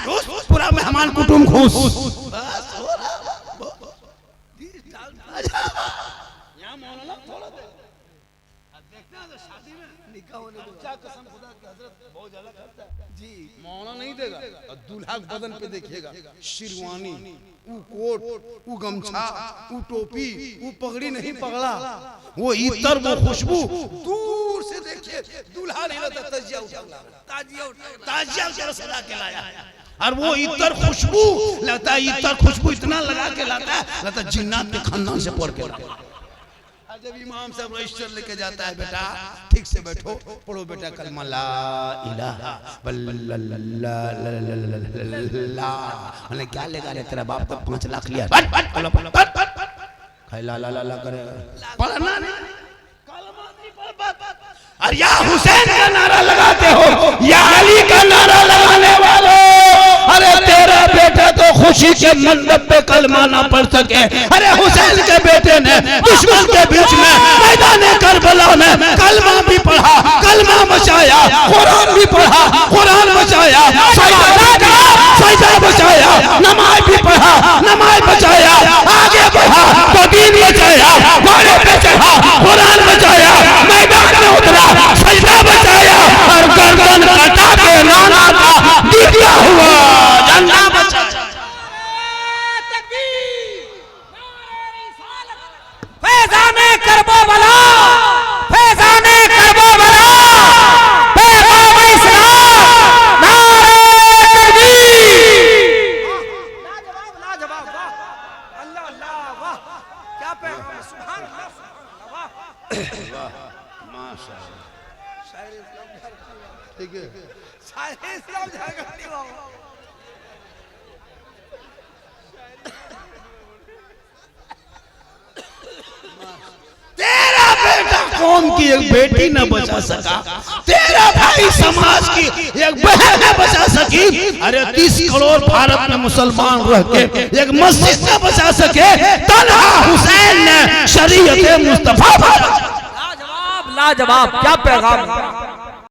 ढूस पूरा मेहमान कुटुंब खुश। यहाँ मौलाना थोड़ा दे, देखते हैं तो शादी में निकाह होने को क्या कसम खुदा की हजरत बहुत ज्यादा खर्चा है जी। मौलाना नहीं देगा, और दूल्हा के बदन पे देखिएगा शेरवानी, वो कोट, वो गमछा, वो टोपी, वो पगड़ी नहीं पगड़ा, वो इतर, वो खुशबू, दूर से देखिए दूल्हा नहीं रहता, ताजिया उसे सजा के लाया, और वो इतर खुशबू लगता है, इतर खुशबू इतना लगा के लाता है, लगता है जिन्नात के खानदान से पढ़ के लाता है। जब इमाम साहब रजिस्टर लेके जाता है, बेटा ठीक से बैठो, पढ़ो बेटा कलमा ला इलाहा इल्लल्लाह। मैंने क्या लेगा रे, तेरा बाप तो 5 लाख लिया, ला ला ला करेगा, पढ़ना नहीं, कलमा नहीं पढ़। और या हुसैन का नारा लगाते हो, या अली का नारा लगाने वालों, अरे तेरा बेटा तो खुशी के मंडप पे कलमा ना पढ़ सके, अरे हुसैन के बेटे ने दुश्मन के बीच में मैदान करबला में कलमा भी पढ़ा, कलमा बचाया, कुरान भी पढ़ा, कुरान बचाया, सजदा बचाया, नमाज भी पढ़ा, नमाज बचाया, आगे बढ़ा तो दीन बचाया, घोड़े पे चढ़ा, कुरान बचाया, मैदान में उतरा, सजदा बचाया, और गर्दन कटा के नाना का दिया हुआ झंडा बचाया। फैजाने करबला, फैजाने करबला, पैगाम इस्लाम, नारे तकबीर। लाजवाब, वाह अल्लाह अल्लाह, वाह क्या पैगाम है, सुभान अल्लाह, वाह माशाअल्लाह। शायर इस्लाम ठीक है, शायर इस्लाम झारखंडी हो। तेरा बेटा कौम की एक बेटी न बचा सका, तेरा भाई समाज की एक बहन न बचा सकी, अरे 30 करोड़ भारत में मुसलमान रह के एक मस्जिद न बचा सके, तन्हा हुसैन ने शरीयत मुस्तफा। लाजवाब लाजवाब, क्या पैगाम।